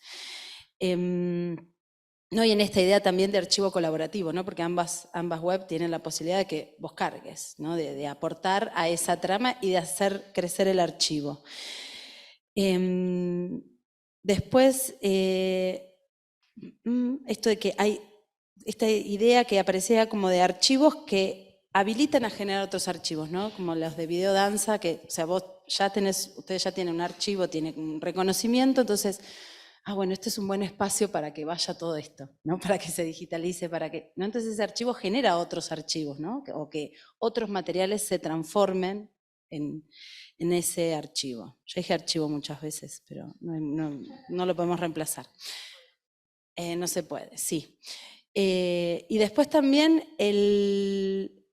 No, y en esta idea también de archivo colaborativo, ¿no? Porque ambas web tienen la posibilidad de que vos cargues, ¿no? De aportar a esa trama y de hacer crecer el archivo. Después, esto de que hay esta idea que aparecía como de archivos que habilitan a generar otros archivos, ¿no? Como los de videodanza, que, o sea, ustedes ya tienen un archivo, tienen un reconocimiento, entonces, bueno, este es un buen espacio para que vaya todo esto, ¿no? Para que se digitalice, ¿no? Entonces ese archivo genera otros archivos, ¿no? O que otros materiales se transformen en ese archivo. Ya dije archivo muchas veces, pero no lo podemos reemplazar. No se puede, sí. Y después también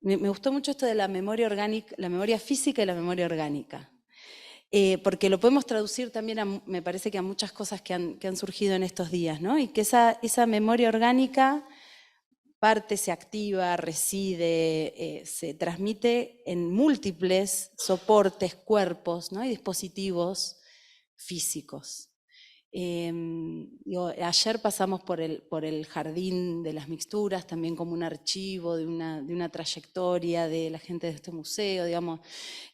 me gustó mucho esto de la memoria orgánica, la memoria física y la memoria orgánica. Porque lo podemos traducir también, me parece que a muchas cosas que han surgido en estos días, ¿no? Y que esa memoria orgánica se activa, reside, se transmite en múltiples soportes, cuerpos, ¿no? Y dispositivos físicos. Ayer pasamos por el jardín de las mixturas, también como un archivo de una trayectoria de la gente de este museo, digamos.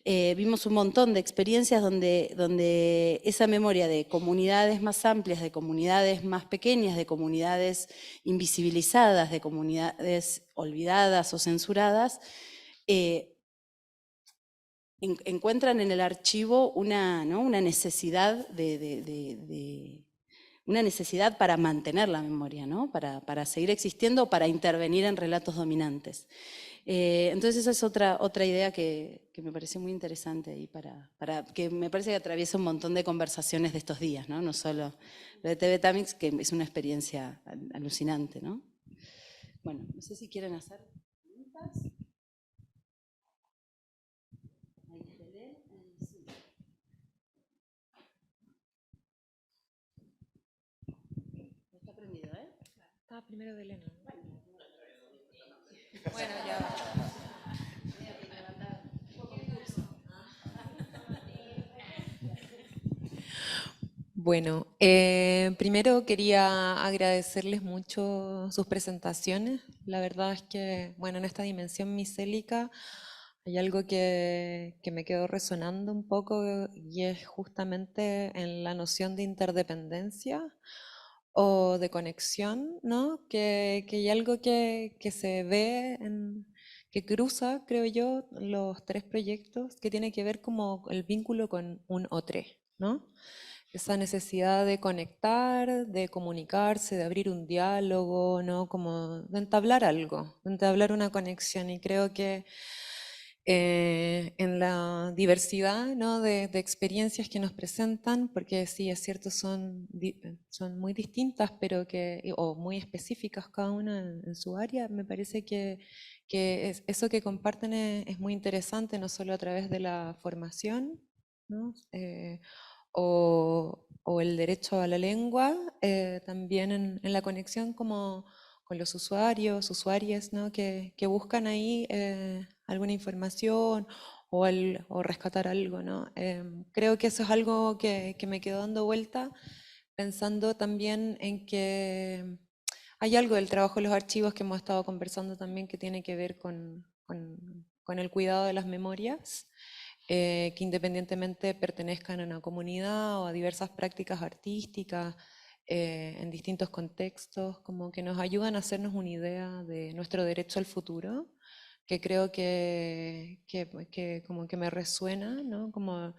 Vimos un montón de experiencias donde esa memoria de comunidades más amplias, de comunidades más pequeñas, de comunidades invisibilizadas, de comunidades olvidadas o censuradas, encuentran en el archivo una necesidad una necesidad para mantener la memoria, ¿no? Para seguir existiendo, para intervenir en relatos dominantes. Entonces esa es otra idea que me pareció muy interesante y que me parece que atraviesa un montón de conversaciones de estos días, ¿no? No solo lo de TV Tamix, que es una experiencia alucinante, ¿no? Bueno, no sé si quieren hacer preguntas. Estaba primero de Elena. Bueno, ya. Bueno, primero quería agradecerles mucho sus presentaciones. La verdad es que, bueno, en esta dimensión micélica hay algo que me quedó resonando un poco y es justamente en la noción de interdependencia o de conexión, ¿no? Que hay algo que se ve, que cruza, creo yo, los tres proyectos, que tiene que ver como el vínculo con un otro, ¿no? Esa necesidad de conectar, de comunicarse, de abrir un diálogo, ¿no? Como de entablar algo, de entablar una conexión. Y creo que en la diversidad, ¿no? de experiencias que nos presentan, porque sí, es cierto, son muy distintas, pero o muy específicas cada una en su área, me parece que eso que comparten es muy interesante, no solo a través de la formación, ¿no? O el derecho a la lengua, también en la conexión como con los usuarios, usuarias, ¿no? que buscan ahí alguna información o rescatar algo, ¿no? Creo que eso es algo que me quedó dando vuelta, pensando también en que hay algo del trabajo de los archivos que hemos estado conversando también que tiene que ver con el cuidado de las memorias, que independientemente pertenezcan a una comunidad o a diversas prácticas artísticas, en distintos contextos, como que nos ayudan a hacernos una idea de nuestro derecho al futuro, que creo que como que me resuena, ¿no? Como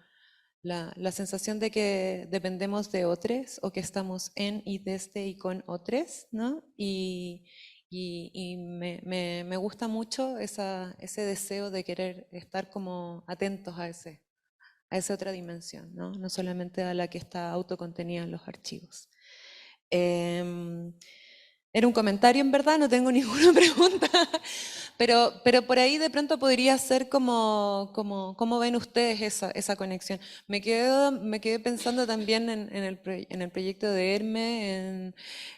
la sensación de que dependemos de otros o que estamos en y desde y con otros, ¿no? Y me gusta mucho ese deseo de querer estar como atentos a esa otra dimensión, ¿no? No solamente a la que está autocontenida en los archivos. Era un comentario, en verdad, no tengo ninguna pregunta, pero por ahí de pronto podría ser como ¿cómo ven ustedes esa conexión? Me quedé pensando también en el proyecto de Herme,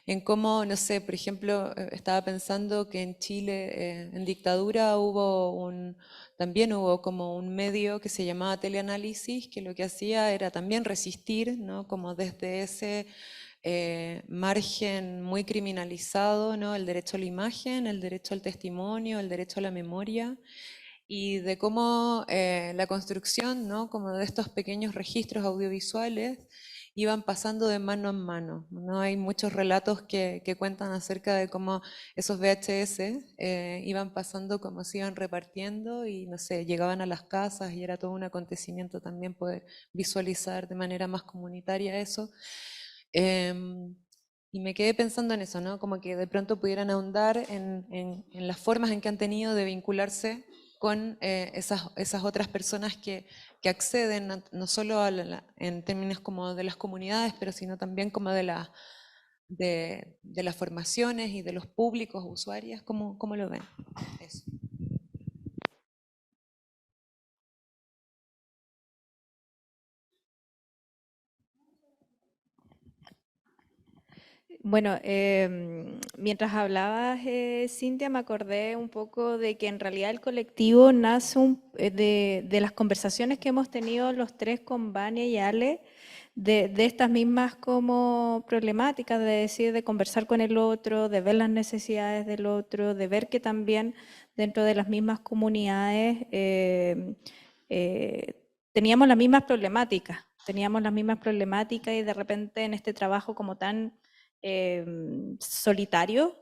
en cómo, no sé, por ejemplo, estaba pensando que en Chile, en dictadura, también hubo como un medio que se llamaba Teleanálisis, que lo que hacía era también resistir, ¿no? Como desde ese margen muy criminalizado, ¿no? El derecho a la imagen, el derecho al testimonio, el derecho a la memoria, y de cómo la construcción, ¿no? Como de estos pequeños registros audiovisuales iban pasando de mano en mano, ¿no? Hay muchos relatos que cuentan acerca de cómo esos VHS iban pasando, como se iban repartiendo y, no sé, llegaban a las casas y era todo un acontecimiento también poder visualizar de manera más comunitaria eso. Y me quedé pensando en eso, ¿no? Como que de pronto pudieran ahondar en las formas en que han tenido de vincularse con esas otras personas que acceden no solo en términos como de las comunidades, pero sino también como de las formaciones y de los públicos usuarios. ¿Cómo lo ven? Eso. Bueno, mientras hablabas, Cintia, me acordé un poco de que en realidad el colectivo nace de las conversaciones que hemos tenido los tres con Vania y Ale, de estas mismas como problemáticas, de decir, de conversar con el otro, de ver las necesidades del otro, de ver que también dentro de las mismas comunidades teníamos las mismas problemáticas y de repente en este trabajo como tan solitario,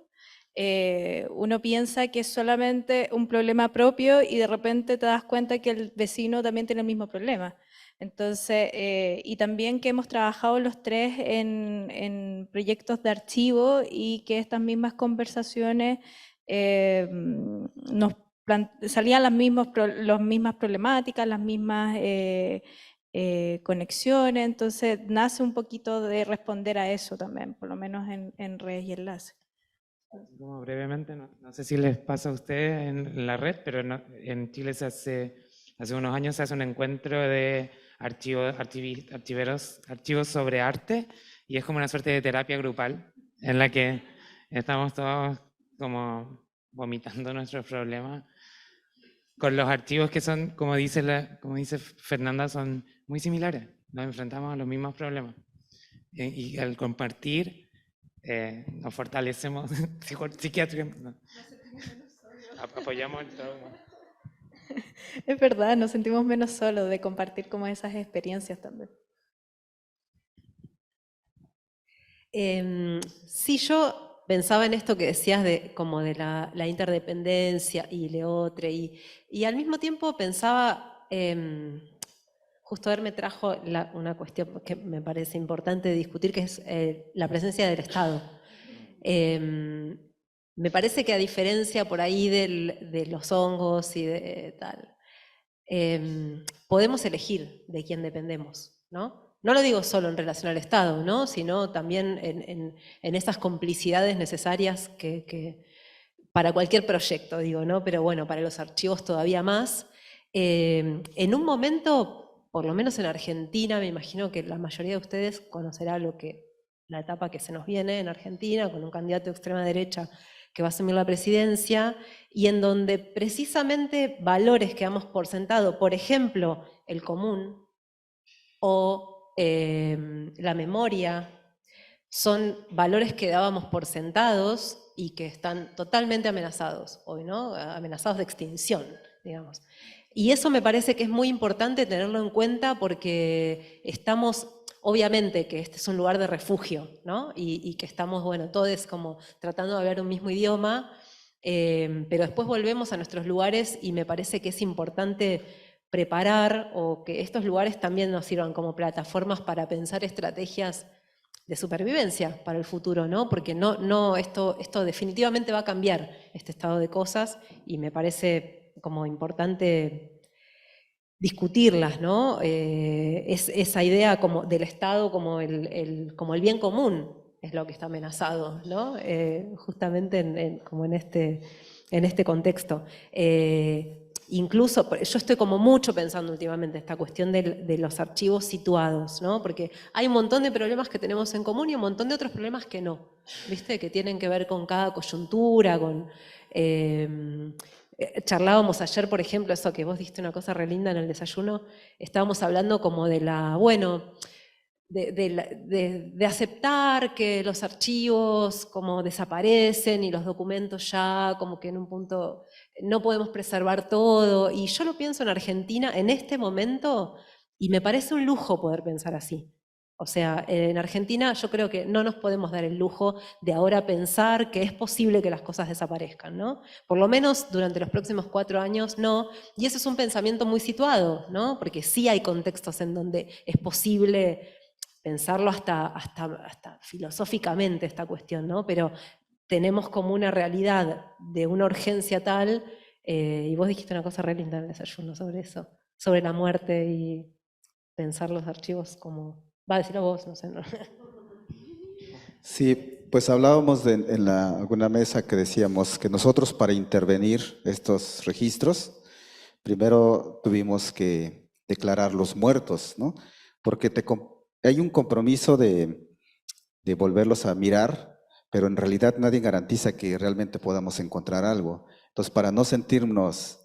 uno piensa que es solamente un problema propio y de repente te das cuenta que el vecino también tiene el mismo problema. Entonces, y también que hemos trabajado los tres en proyectos de archivo y que estas mismas conversaciones salían las mismas problemáticas, las mismas conexiones, entonces nace un poquito de responder a eso también, por lo menos en redes y enlaces. Como brevemente, no sé si les pasa a ustedes en la red, pero en Chile hace unos años se hace un encuentro de archivos sobre arte, y es como una suerte de terapia grupal en la que estamos todos como vomitando nuestros problemas con los archivos que son, como dice Fernanda, son muy similares. Nos enfrentamos a los mismos problemas. Y al compartir, nos fortalecemos psiquiátricamente. No. Apoyamos el trauma. Es verdad, nos sentimos menos solos de compartir como esas experiencias también. Sí, yo pensaba en esto que decías como de la interdependencia y leotre, y al mismo tiempo pensaba, justo me trajo una cuestión que me parece importante discutir, que es la presencia del Estado. Me parece que a diferencia por ahí de los hongos y de tal, podemos elegir de quién dependemos, ¿no? No lo digo solo en relación al Estado, ¿no? Sino también en esas complicidades necesarias que para cualquier proyecto, digo, ¿no? Pero bueno, para los archivos todavía más. En un momento, por lo menos en Argentina, me imagino que la mayoría de ustedes conocerá la etapa que se nos viene en Argentina, con un candidato de extrema derecha que va a asumir la presidencia, y en donde precisamente valores que damos por sentado, por ejemplo, el común o la memoria, son valores que dábamos por sentados y que están totalmente amenazados hoy, ¿no? Amenazados de extinción, digamos. Y eso me parece que es muy importante tenerlo en cuenta porque obviamente que este es un lugar de refugio, ¿no? Y que estamos, bueno, todos como tratando de hablar un mismo idioma, pero después volvemos a nuestros lugares y me parece que es importante preparar o que estos lugares también nos sirvan como plataformas para pensar estrategias de supervivencia para el futuro, ¿no? Porque esto definitivamente va a cambiar este estado de cosas y me parece como importante discutirlas, ¿no? Esa idea como del Estado como el bien común es lo que está amenazado, ¿no? Justamente como en este contexto. Incluso, yo estoy como mucho pensando últimamente esta cuestión de los archivos situados, ¿no? Porque hay un montón de problemas que tenemos en común y un montón de otros problemas que no, ¿viste? Que tienen que ver con cada coyuntura, con... charlábamos ayer, por ejemplo, eso que vos diste una cosa re linda en el desayuno, estábamos hablando como de de aceptar que los archivos como desaparecen y los documentos ya como que en un punto no podemos preservar todo. Y yo lo pienso en Argentina en este momento y me parece un lujo poder pensar así. O sea, en Argentina yo creo que no nos podemos dar el lujo de ahora pensar que es posible que las cosas desaparezcan, ¿no? Por lo menos durante los próximos 4 años no. Y eso es un pensamiento muy situado, ¿no? Porque sí hay contextos en donde es posible pensarlo hasta filosóficamente esta cuestión, ¿no? Pero tenemos como una realidad de una urgencia tal, y vos dijiste una cosa re linda en el desayuno sobre eso, sobre la muerte y pensar los archivos como... Va a decirlo vos, no sé. No. Sí, pues hablábamos en alguna mesa que decíamos que nosotros para intervenir estos registros, primero tuvimos que declarar los muertos, ¿no? Porque hay un compromiso de volverlos a mirar, pero en realidad nadie garantiza que realmente podamos encontrar algo. Entonces, para no sentirnos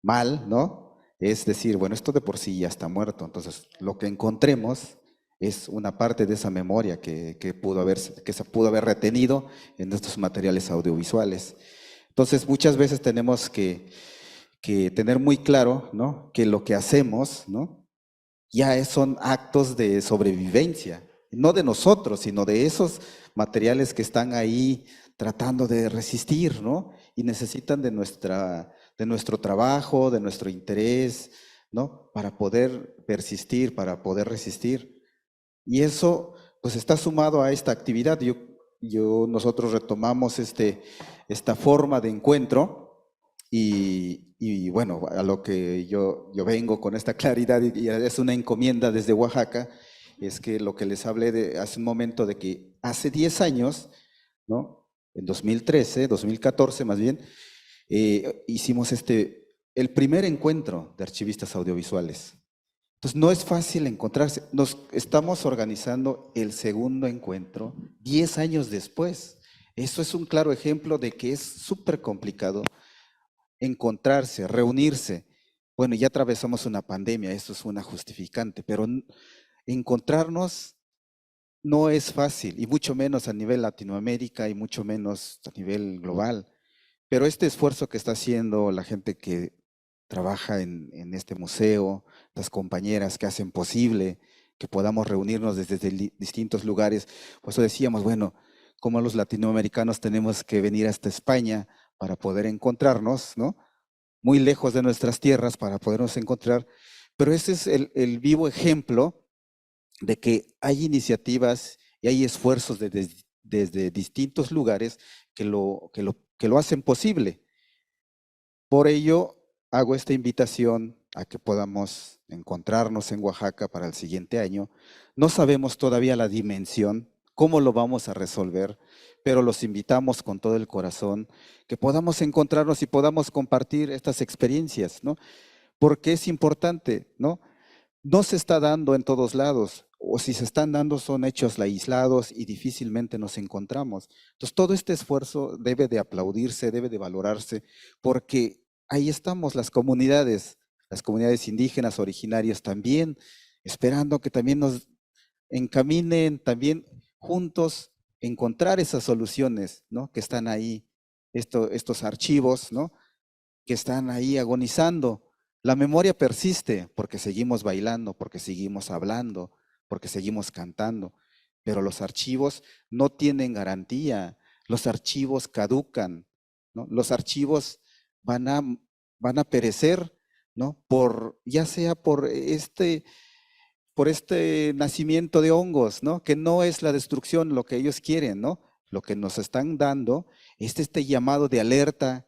mal, ¿no? Es decir, bueno, esto de por sí ya está muerto, entonces lo que encontremos es una parte de esa memoria que se pudo haber retenido en estos materiales audiovisuales. Entonces, muchas veces tenemos que tener muy claro, ¿no? Que lo que hacemos, ¿no? Ya son actos de sobrevivencia, no de nosotros, sino de esos materiales que están ahí tratando de resistir, ¿no? Y necesitan de nuestro trabajo, de nuestro interés, ¿no? Para poder persistir, para poder resistir. Y eso, pues, está sumado a esta actividad. Nosotros retomamos esta forma de encuentro y bueno, a lo que yo vengo con esta claridad, y es una encomienda desde Oaxaca, es que lo que les hablé hace un momento de que hace 10 años, ¿no? En 2013, 2014 más bien, hicimos el primer encuentro de archivistas audiovisuales. Entonces no es fácil encontrarse. Nos estamos organizando el segundo encuentro 10 años después. Eso es un claro ejemplo de que es súper complicado encontrarse, reunirse. Bueno, ya atravesamos una pandemia, eso es una justificante, pero encontrarnos no es fácil, y mucho menos a nivel Latinoamérica y mucho menos a nivel global. Pero este esfuerzo que está haciendo la gente que trabaja en este museo, las compañeras que hacen posible que podamos reunirnos desde distintos lugares, pues decíamos, bueno, como los latinoamericanos tenemos que venir hasta España para poder encontrarnos, ¿no? Muy lejos de nuestras tierras para podernos encontrar, pero ese es el vivo ejemplo de que hay iniciativas y hay esfuerzos desde distintos lugares que lo hacen posible. Por ello, hago esta invitación a que podamos encontrarnos en Oaxaca para el siguiente año. No sabemos todavía la dimensión, cómo lo vamos a resolver, pero los invitamos con todo el corazón, que podamos encontrarnos y podamos compartir estas experiencias, ¿no? Porque es importante, ¿no? No se está dando en todos lados, o si se están dando son hechos aislados y difícilmente nos encontramos. Entonces, todo este esfuerzo debe de aplaudirse, debe de valorarse, porque ahí estamos las comunidades indígenas originarias también, esperando que también nos encaminen también juntos encontrar esas soluciones, ¿no? Que están ahí, estos archivos, ¿no? Que están ahí agonizando. La memoria persiste porque seguimos bailando, porque seguimos hablando, porque seguimos cantando, pero los archivos no tienen garantía, los archivos caducan, ¿no? Los archivos van a perecer, ¿no? Ya sea por este nacimiento de hongos, ¿no? Que no es la destrucción lo que ellos quieren, ¿no? Lo que nos están dando es este llamado de alerta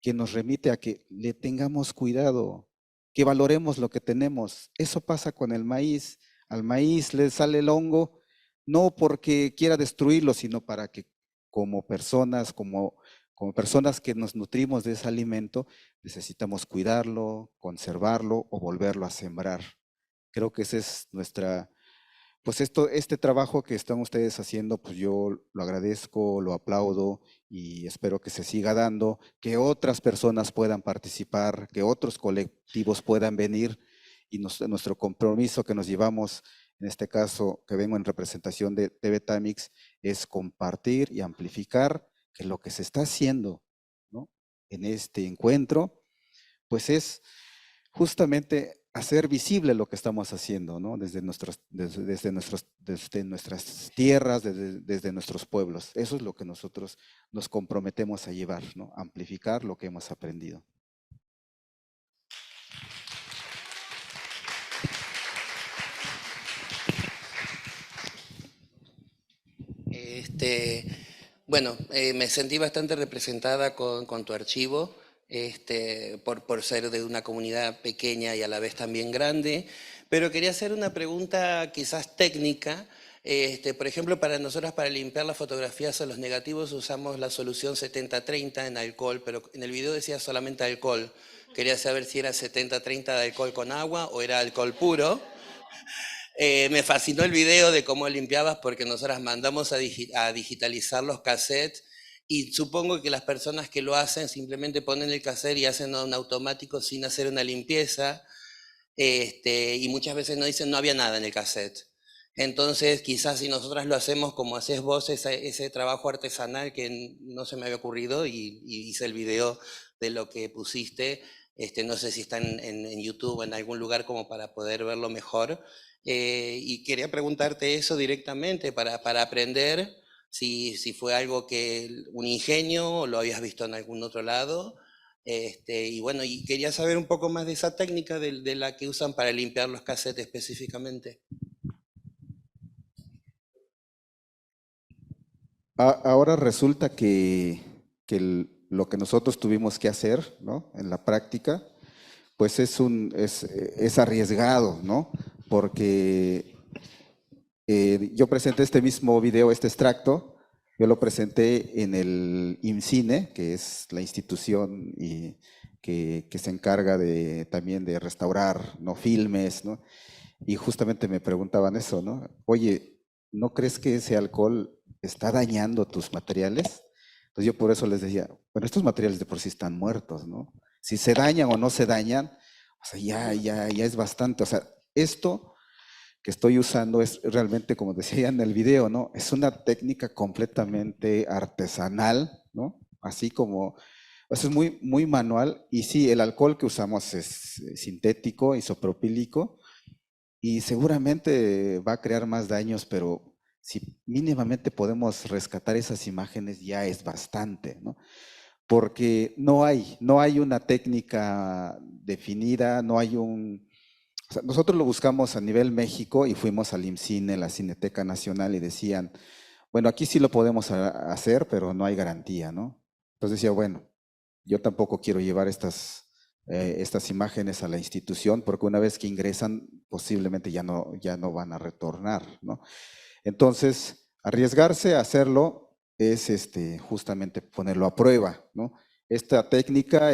que nos remite a que le tengamos cuidado, que valoremos lo que tenemos. Eso pasa con el maíz. Al maíz le sale el hongo, no porque quiera destruirlo, sino para que como personas que nos nutrimos de ese alimento, necesitamos cuidarlo, conservarlo o volverlo a sembrar. Creo que esa es este trabajo que están ustedes haciendo, pues yo lo agradezco, lo aplaudo y espero que se siga dando, que otras personas puedan participar, que otros colectivos puedan venir y nuestro compromiso que nos llevamos, en este caso que vengo en representación de TV Tamix, es compartir y amplificar que lo que se está haciendo, ¿no?, en este encuentro, pues es justamente hacer visible lo que estamos haciendo, ¿no?, desde nuestras tierras, desde nuestros pueblos. Eso es lo que nosotros nos comprometemos a llevar, ¿no?, amplificar lo que hemos aprendido. Bueno, me sentí bastante representada con tu archivo, por ser de una comunidad pequeña y a la vez también grande, pero quería hacer una pregunta quizás técnica. Por ejemplo, para nosotros, para limpiar las fotografías o los negativos, usamos la solución 70-30 en alcohol, pero en el video decía solamente alcohol. Quería saber si era 70-30 de alcohol con agua o era alcohol puro. Me fascinó el video de cómo limpiabas, porque nosotras mandamos a digitalizar los cassettes y supongo que las personas que lo hacen simplemente ponen el cassette y hacen un automático sin hacer una limpieza, y muchas veces nos dicen no había nada en el cassette. Entonces quizás si nosotras lo hacemos como haces vos, ese trabajo artesanal que no se me había ocurrido, y hice el video de lo que pusiste, no sé si está en YouTube o en algún lugar como para poder verlo mejor. Y quería preguntarte eso directamente para aprender si fue algo un ingenio o lo habías visto en algún otro lado. Y bueno, y quería saber un poco más de esa técnica de la que usan para limpiar los cassettes específicamente. Ahora resulta que lo que nosotros tuvimos que hacer, ¿no?, en la práctica, pues es arriesgado, ¿no? Porque yo presenté este mismo video, este extracto, yo lo presenté en el IMCINE, que es la institución que se encarga también de restaurar, ¿no?, filmes, ¿no? Y justamente me preguntaban eso, ¿no? Oye, ¿no crees que ese alcohol está dañando tus materiales? Entonces yo por eso les decía, bueno, estos materiales de por sí están muertos, ¿no? Si se dañan o no se dañan, o sea, ya es bastante. O sea, esto que estoy usando es realmente, como decía en el video, ¿no?, es una técnica completamente artesanal, ¿no? Así como, o sea, es muy, muy manual. Y sí, el alcohol que usamos es sintético, isopropílico, y seguramente va a crear más daños, pero si mínimamente podemos rescatar esas imágenes ya es bastante, ¿no? Porque no hay una técnica definida, no hay o sea, nosotros lo buscamos a nivel México y fuimos al IMCINE, la Cineteca Nacional, y decían, bueno, aquí sí lo podemos hacer, pero no hay garantía, ¿no? Entonces decía, bueno, yo tampoco quiero llevar estas imágenes a la institución, porque una vez que ingresan, posiblemente ya no van a retornar, ¿no? Entonces, arriesgarse a hacerlo es justamente ponerlo a prueba, ¿no? Esta técnica,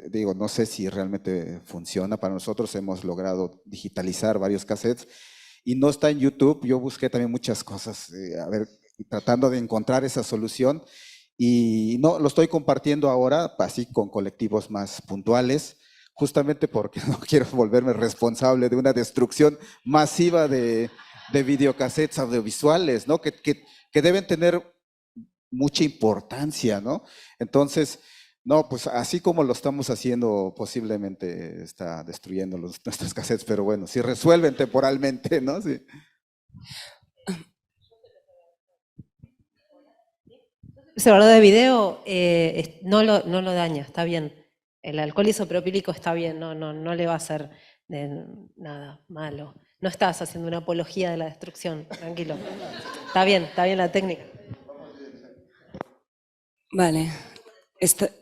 digo, no sé si realmente funciona. Para nosotros hemos logrado digitalizar varios cassettes y no está en YouTube. Yo busqué también muchas cosas, tratando de encontrar esa solución, y no lo estoy compartiendo ahora, así con colectivos más puntuales, justamente porque no quiero volverme responsable de una destrucción masiva de videocassettes audiovisuales, ¿no? Que deben tener mucha importancia, ¿no? Entonces, No, pues así como lo estamos haciendo, posiblemente está destruyendo nuestros cassettes, pero bueno, si resuelven temporalmente, ¿no? Sí. Ese guardado de video no lo daña, está bien. El alcohol isopropílico está bien, no le va a hacer nada malo. No estás haciendo una apología de la destrucción, tranquilo. Está bien la técnica. Vale.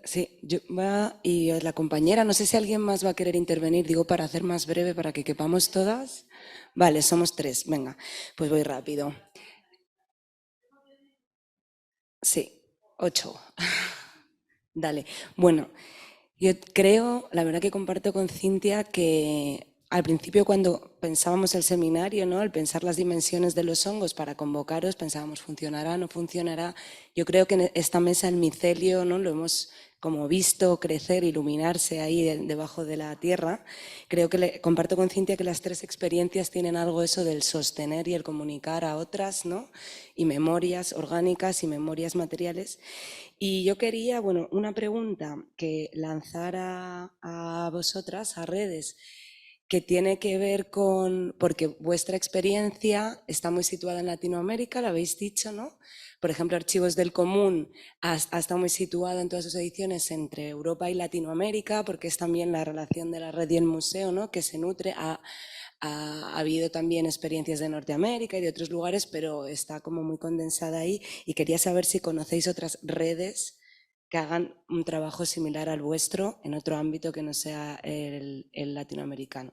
Sí, y la compañera, no sé si alguien más va a querer intervenir, digo para hacer más breve, para que quepamos todas. Vale, somos 3, venga, pues voy rápido. Sí, 8. Dale, bueno, yo creo, la verdad que comparto con Cintia que al principio cuando pensábamos el seminario, ¿no? Al pensar las dimensiones de los hongos para convocaros, pensábamos, ¿funcionará, no funcionará? Yo creo que en esta mesa el micelio, ¿no? Lo hemos como visto crecer, iluminarse ahí debajo de la tierra. Creo que comparto con Cintia que las 3 experiencias tienen algo eso del sostener y el comunicar a otras, ¿no? Y memorias orgánicas y memorias materiales. Y yo quería, bueno, una pregunta que lanzara a vosotras, a redes, que tiene que ver con, porque vuestra experiencia está muy situada en Latinoamérica, lo habéis dicho, ¿no? Por ejemplo, Archivos del Común ha estado muy situado en todas sus ediciones entre Europa y Latinoamérica, porque es también la relación de la red y el museo, ¿no? Que se nutre. Ha habido también experiencias de Norteamérica y de otros lugares, pero está como muy condensada ahí, y quería saber si conocéis otras redes que hagan un trabajo similar al vuestro en otro ámbito que no sea el latinoamericano.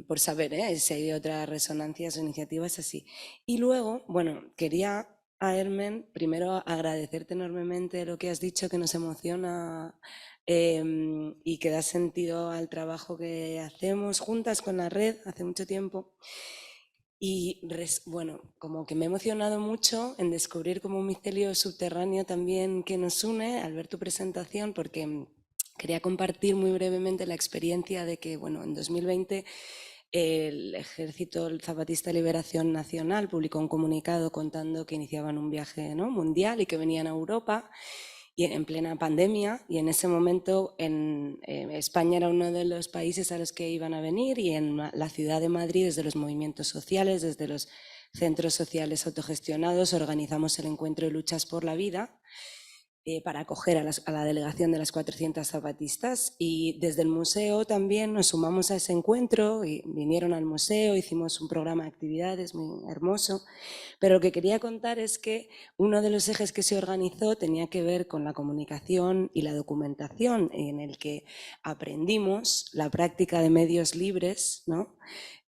Por saber si hay otras resonancias o iniciativas así. Y luego, bueno, quería, Hermen, primero agradecerte enormemente lo que has dicho, que nos emociona y que da sentido al trabajo que hacemos juntas con la red hace mucho tiempo. Y bueno, como que me he emocionado mucho en descubrir como un micelio subterráneo también que nos une al ver tu presentación, porque quería compartir muy brevemente la experiencia de que, bueno, en 2020 el Ejército Zapatista de Liberación Nacional publicó un comunicado contando que iniciaban un viaje, ¿no? mundial y que venían a Europa y en plena pandemia, y en ese momento España era uno de los países a los que iban a venir, y en la ciudad de Madrid, desde los movimientos sociales, desde los centros sociales autogestionados, organizamos el encuentro de Luchas por la Vida para acoger a la delegación de las 400 zapatistas, y desde el museo también nos sumamos a ese encuentro y vinieron al museo, hicimos un programa de actividades muy hermoso. Pero lo que quería contar es que uno de los ejes que se organizó tenía que ver con la comunicación y la documentación, en el que aprendimos la práctica de medios libres, ¿no?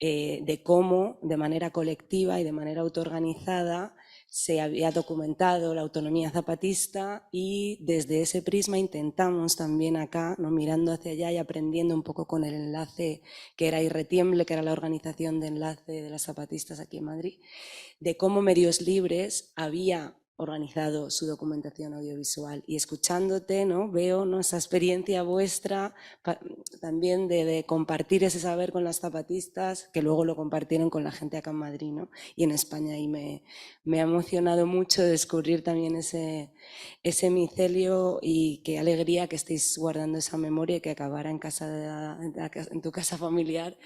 De cómo de manera colectiva y de manera autoorganizada se había documentado la autonomía zapatista, y desde ese prisma intentamos también acá, ¿no? mirando hacia allá y aprendiendo un poco con el enlace que era Irretiemble, que era la organización de enlace de las zapatistas aquí en Madrid, de cómo Medios Libres había organizado su documentación audiovisual. Y escuchándote, ¿no? veo, ¿no? esa experiencia vuestra también de compartir ese saber con las zapatistas, que luego lo compartieron con la gente acá en Madrid, ¿no? y en España, y me ha emocionado mucho descubrir también ese micelio, y qué alegría que estéis guardando esa memoria y que acabara en tu casa familiar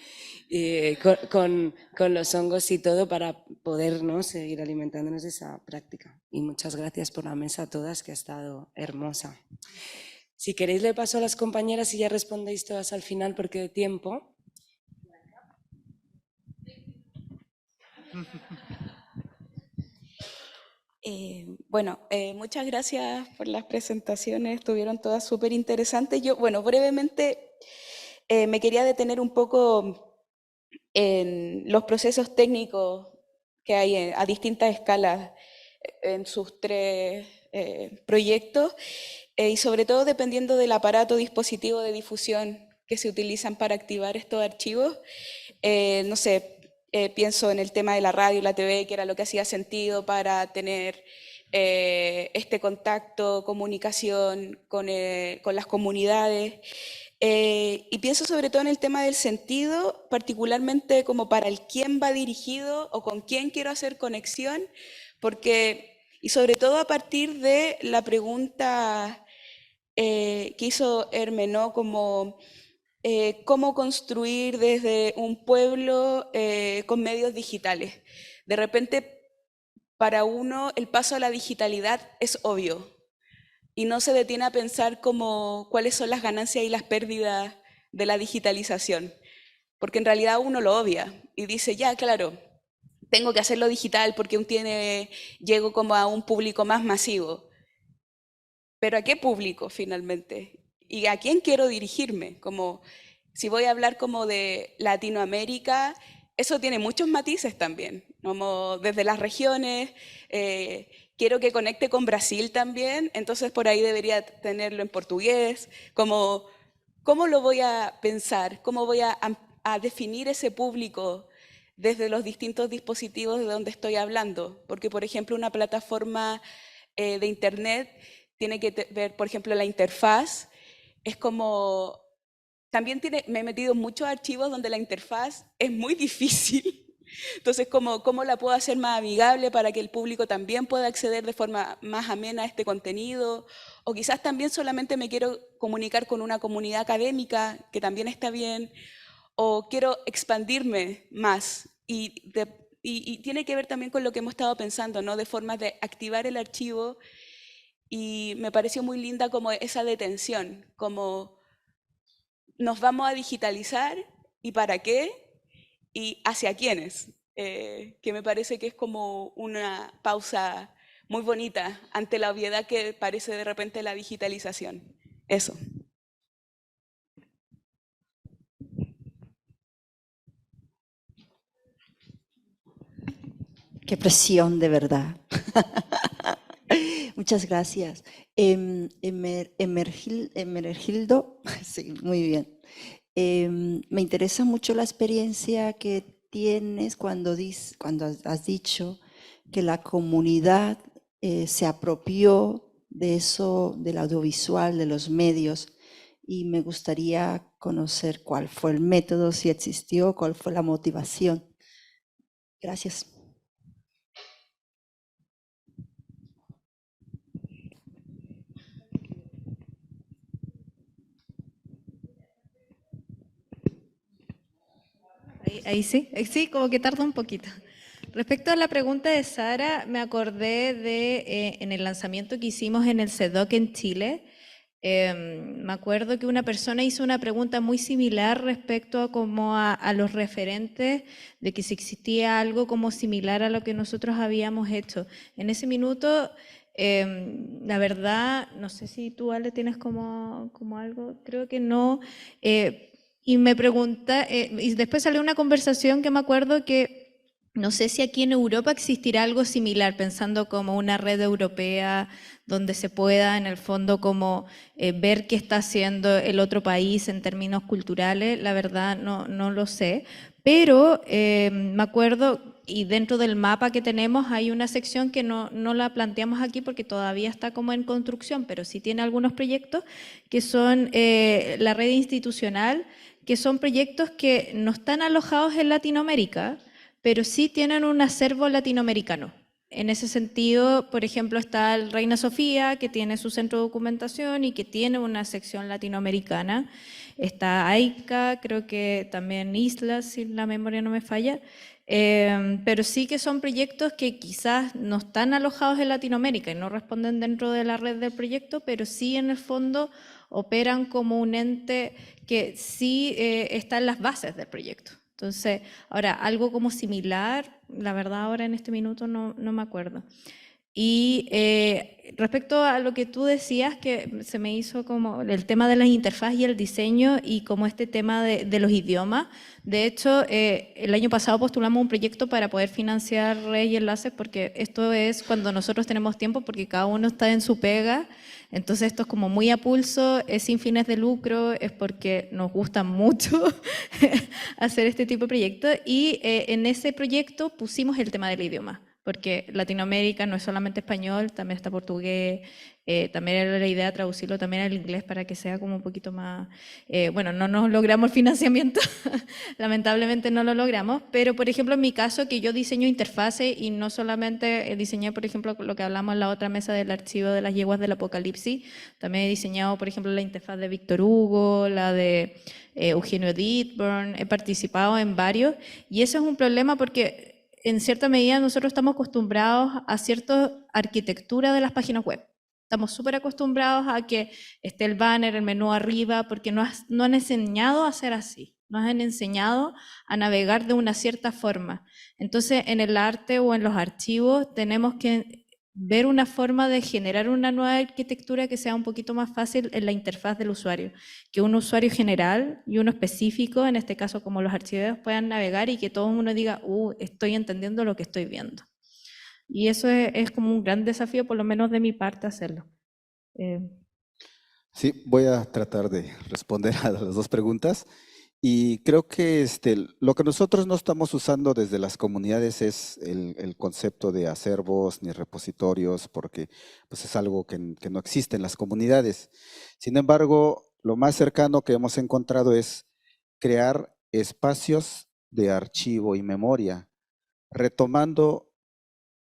con los hongos y todo, para poder, ¿no? seguir alimentándonos de esa práctica. Y muchas gracias por la mesa a todas, que ha estado hermosa. Si queréis le paso a las compañeras y ya respondéis todas al final porque de tiempo. Bueno, muchas gracias por las presentaciones, estuvieron todas súper interesantes. Yo, bueno, brevemente me quería detener un poco en los procesos técnicos que hay a distintas escalas en sus 3 proyectos, y sobre todo dependiendo del aparato dispositivo de difusión que se utilizan para activar estos archivos. No sé, pienso en el tema de la radio y la TV, que era lo que hacía sentido para tener este contacto, comunicación con las comunidades. Y pienso sobre todo en el tema del sentido, particularmente como para el quién va dirigido o con quién quiero hacer conexión, porque, y sobre todo a partir de la pregunta que hizo Herme, ¿no? Como cómo construir desde un pueblo con medios digitales. De repente, para uno, el paso a la digitalidad es obvio y no se detiene a pensar como cuáles son las ganancias y las pérdidas de la digitalización, porque en realidad uno lo obvia y dice, ya, claro, tengo que hacerlo digital porque llego como a un público más masivo. Pero ¿a qué público finalmente? ¿Y a quién quiero dirigirme? Como si voy a hablar como de Latinoamérica, eso tiene muchos matices también, como desde las regiones, quiero que conecte con Brasil también, entonces por ahí debería tenerlo en portugués, como ¿cómo lo voy a pensar? ¿Cómo voy a definir ese público desde los distintos dispositivos de donde estoy hablando? Porque, por ejemplo, una plataforma de Internet tiene que ver, por ejemplo, la interfaz. Es como, también me he metido en muchos archivos donde la interfaz es muy difícil. Entonces, ¿cómo la puedo hacer más amigable para que el público también pueda acceder de forma más amena a este contenido? O quizás también solamente me quiero comunicar con una comunidad académica, que también está bien, o quiero expandirme más. Y tiene que ver también con lo que hemos estado pensando, ¿no? De formas de activar el archivo. Y me pareció muy linda como esa detención, como nos vamos a digitalizar y para qué y hacia quiénes, que me parece que es como una pausa muy bonita ante la obviedad que parece de repente la digitalización. Eso. Qué presión, de verdad. Muchas gracias. Emergildo, sí, muy bien. Me interesa mucho la experiencia que tienes cuando has dicho que la comunidad se apropió de eso, del audiovisual, de los medios, y me gustaría conocer cuál fue el método, si existió, cuál fue la motivación. Gracias. Ahí sí, como que tarda un poquito. Respecto a la pregunta de Sara, me acordé de en el lanzamiento que hicimos en el CEDOC en Chile, me acuerdo que una persona hizo una pregunta muy similar respecto a, como a los referentes de que si existía algo como similar a lo que nosotros habíamos hecho. En ese minuto, la verdad, no sé si tú, Ale, tienes como algo, creo que no. Y me pregunta, y después salió una conversación que me acuerdo que no sé si aquí en Europa existirá algo similar, pensando como una red europea donde se pueda en el fondo como ver qué está haciendo el otro país en términos culturales. La verdad no lo sé, pero me acuerdo, y dentro del mapa que tenemos hay una sección que no la planteamos aquí porque todavía está como en construcción, pero sí tiene algunos proyectos que son la red institucional, que son proyectos que no están alojados en Latinoamérica, pero sí tienen un acervo latinoamericano. En ese sentido, por ejemplo, está el Reina Sofía, que tiene su centro de documentación y que tiene una sección latinoamericana. Está AICA, creo que también Islas, si la memoria no me falla. Pero sí que son proyectos que quizás no están alojados en Latinoamérica y no responden dentro de la red del proyecto, pero sí en el fondo operan como un ente que sí está en las bases del proyecto. Entonces, ahora, algo como similar, la verdad ahora en este minuto no me acuerdo. Y respecto a lo que tú decías, que se me hizo como el tema de las interfaces y el diseño y como este tema de los idiomas. De hecho, el año pasado postulamos un proyecto para poder financiar Red y Enlaces, porque esto es cuando nosotros tenemos tiempo, porque cada uno está en su pega. Entonces esto es como muy a pulso, es sin fines de lucro, es porque nos gusta mucho hacer este tipo de proyectos. Y en ese proyecto pusimos el tema del idioma, porque Latinoamérica no es solamente español, también está portugués, también era la idea traducirlo también al inglés para que sea como un poquito más, bueno, no nos logramos el financiamiento, lamentablemente no lo logramos, pero por ejemplo en mi caso que yo diseño interfaces y no solamente diseñé por ejemplo lo que hablamos en la otra mesa del archivo de las yeguas del apocalipsis, también he diseñado por ejemplo la interfaz de Víctor Hugo, la de Eugenio Dittborn, he participado en varios y eso es un problema porque en cierta medida nosotros estamos acostumbrados a cierta arquitectura de las páginas web. Estamos súper acostumbrados a que esté el banner, el menú arriba, porque no han enseñado a hacer así, nos han enseñado a navegar de una cierta forma. Entonces, en el arte o en los archivos tenemos que ver una forma de generar una nueva arquitectura que sea un poquito más fácil en la interfaz del usuario, que un usuario general y uno específico, en este caso como los archiveros, puedan navegar y que todo el mundo diga, estoy entendiendo lo que estoy viendo. Y eso es como un gran desafío, por lo menos de mi parte, hacerlo. Sí, voy a tratar de responder a las dos preguntas. Y creo que lo que nosotros no estamos usando desde las comunidades es el concepto de acervos ni repositorios, porque pues, es algo que no existe en las comunidades. Sin embargo, lo más cercano que hemos encontrado es crear espacios de archivo y memoria, retomando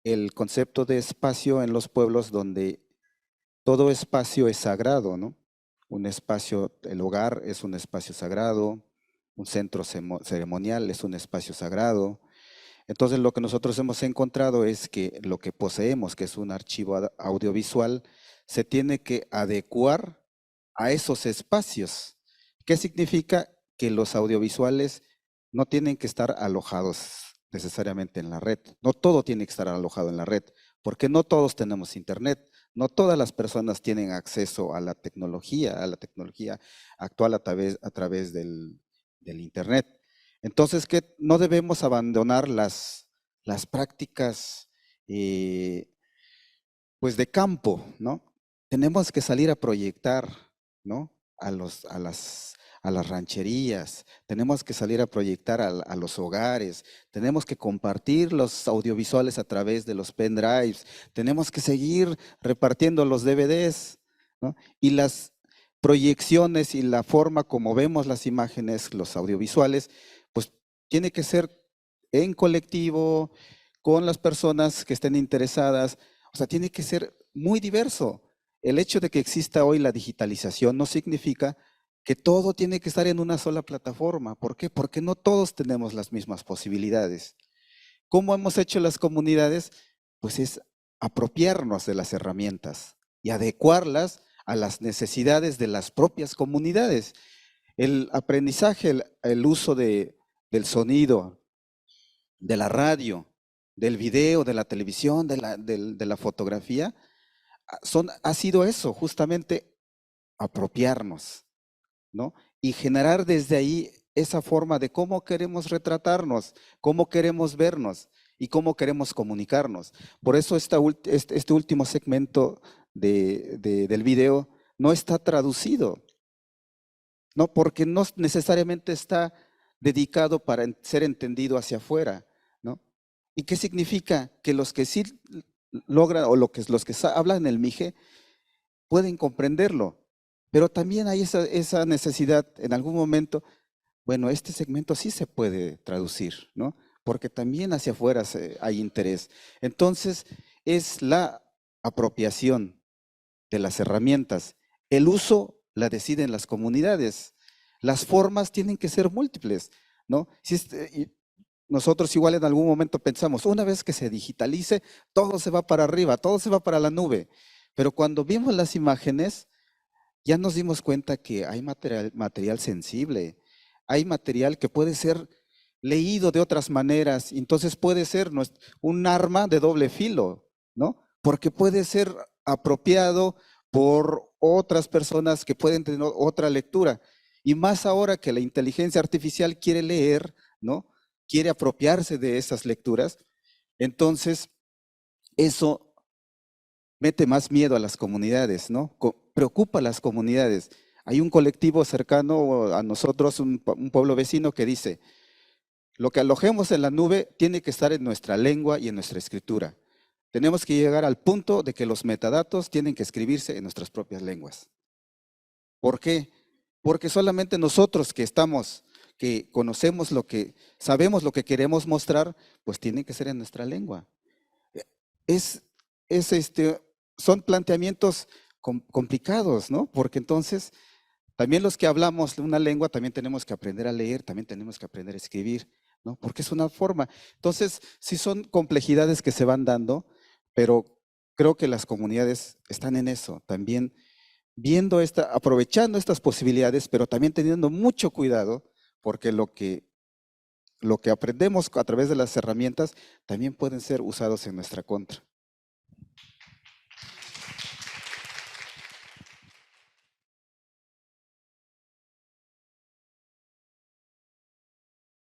el concepto de espacio en los pueblos donde todo espacio es sagrado, ¿no? Un espacio, el hogar es un espacio sagrado, un centro ceremonial es un espacio sagrado. Entonces lo que nosotros hemos encontrado es que lo que poseemos, que es un archivo audiovisual, se tiene que adecuar a esos espacios. ¿Qué significa? Que los audiovisuales no tienen que estar alojados necesariamente en la red. No todo tiene que estar alojado en la red, porque no todos tenemos internet. No todas las personas tienen acceso a la tecnología actual a través del internet. Entonces, que no debemos abandonar las prácticas pues de campo, ¿no? Tenemos que salir a proyectar, ¿no? A las rancherías, tenemos que salir a proyectar a los hogares, tenemos que compartir los audiovisuales a través de los pendrives, tenemos que seguir repartiendo los DVDs, ¿no? Y las proyecciones y la forma como vemos las imágenes, los audiovisuales, pues tiene que ser en colectivo, con las personas que estén interesadas, o sea, tiene que ser muy diverso. El hecho de que exista hoy la digitalización no significa que todo tiene que estar en una sola plataforma. ¿Por qué? Porque no todos tenemos las mismas posibilidades. ¿Cómo hemos hecho las comunidades? Pues es apropiarnos de las herramientas y adecuarlas a las necesidades de las propias comunidades. El aprendizaje, el uso del sonido, de la radio, del video, de la televisión, de la fotografía, ha sido eso, justamente apropiarnos, ¿no? Y generar desde ahí esa forma de cómo queremos retratarnos, cómo queremos vernos y cómo queremos comunicarnos. Por eso este último segmento del video no está traducido, ¿no? Porque no necesariamente está dedicado para ser entendido hacia afuera, ¿no? ¿Y qué significa? Que los que sí logran, o los que hablan el Mije, pueden comprenderlo, pero también hay esa necesidad en algún momento, bueno, este segmento sí se puede traducir, ¿no? Porque también hacia afuera hay interés. Entonces, es la apropiación de las herramientas. El uso la deciden las comunidades. Las formas tienen que ser múltiples, ¿no? Nosotros igual en algún momento pensamos, una vez que se digitalice, todo se va para arriba, todo se va para la nube. Pero cuando vimos las imágenes, ya nos dimos cuenta que hay material sensible, hay material que puede ser leído de otras maneras, entonces puede ser un arma de doble filo, ¿no? Porque puede ser apropiado por otras personas que pueden tener otra lectura. Y más ahora que la inteligencia artificial quiere leer, ¿no? Quiere apropiarse de esas lecturas, entonces eso mete más miedo a las comunidades, ¿no? Preocupa a las comunidades. Hay un colectivo cercano a nosotros, un pueblo vecino que dice, Lo que alojemos en la nube tiene que estar en nuestra lengua y en nuestra escritura. Tenemos que llegar al punto de que los metadatos tienen que escribirse en nuestras propias lenguas. ¿Por qué? Porque solamente nosotros que conocemos sabemos lo que queremos mostrar, pues tiene que ser en nuestra lengua. Son planteamientos complicados, ¿no? Porque entonces también los que hablamos de una lengua también tenemos que aprender a leer, también tenemos que aprender a escribir, ¿no? Porque es una forma. Entonces, sí son complejidades que se van dando, pero creo que las comunidades están en eso, también viendo aprovechando estas posibilidades, pero también teniendo mucho cuidado, porque lo que aprendemos a través de las herramientas también pueden ser usados en nuestra contra.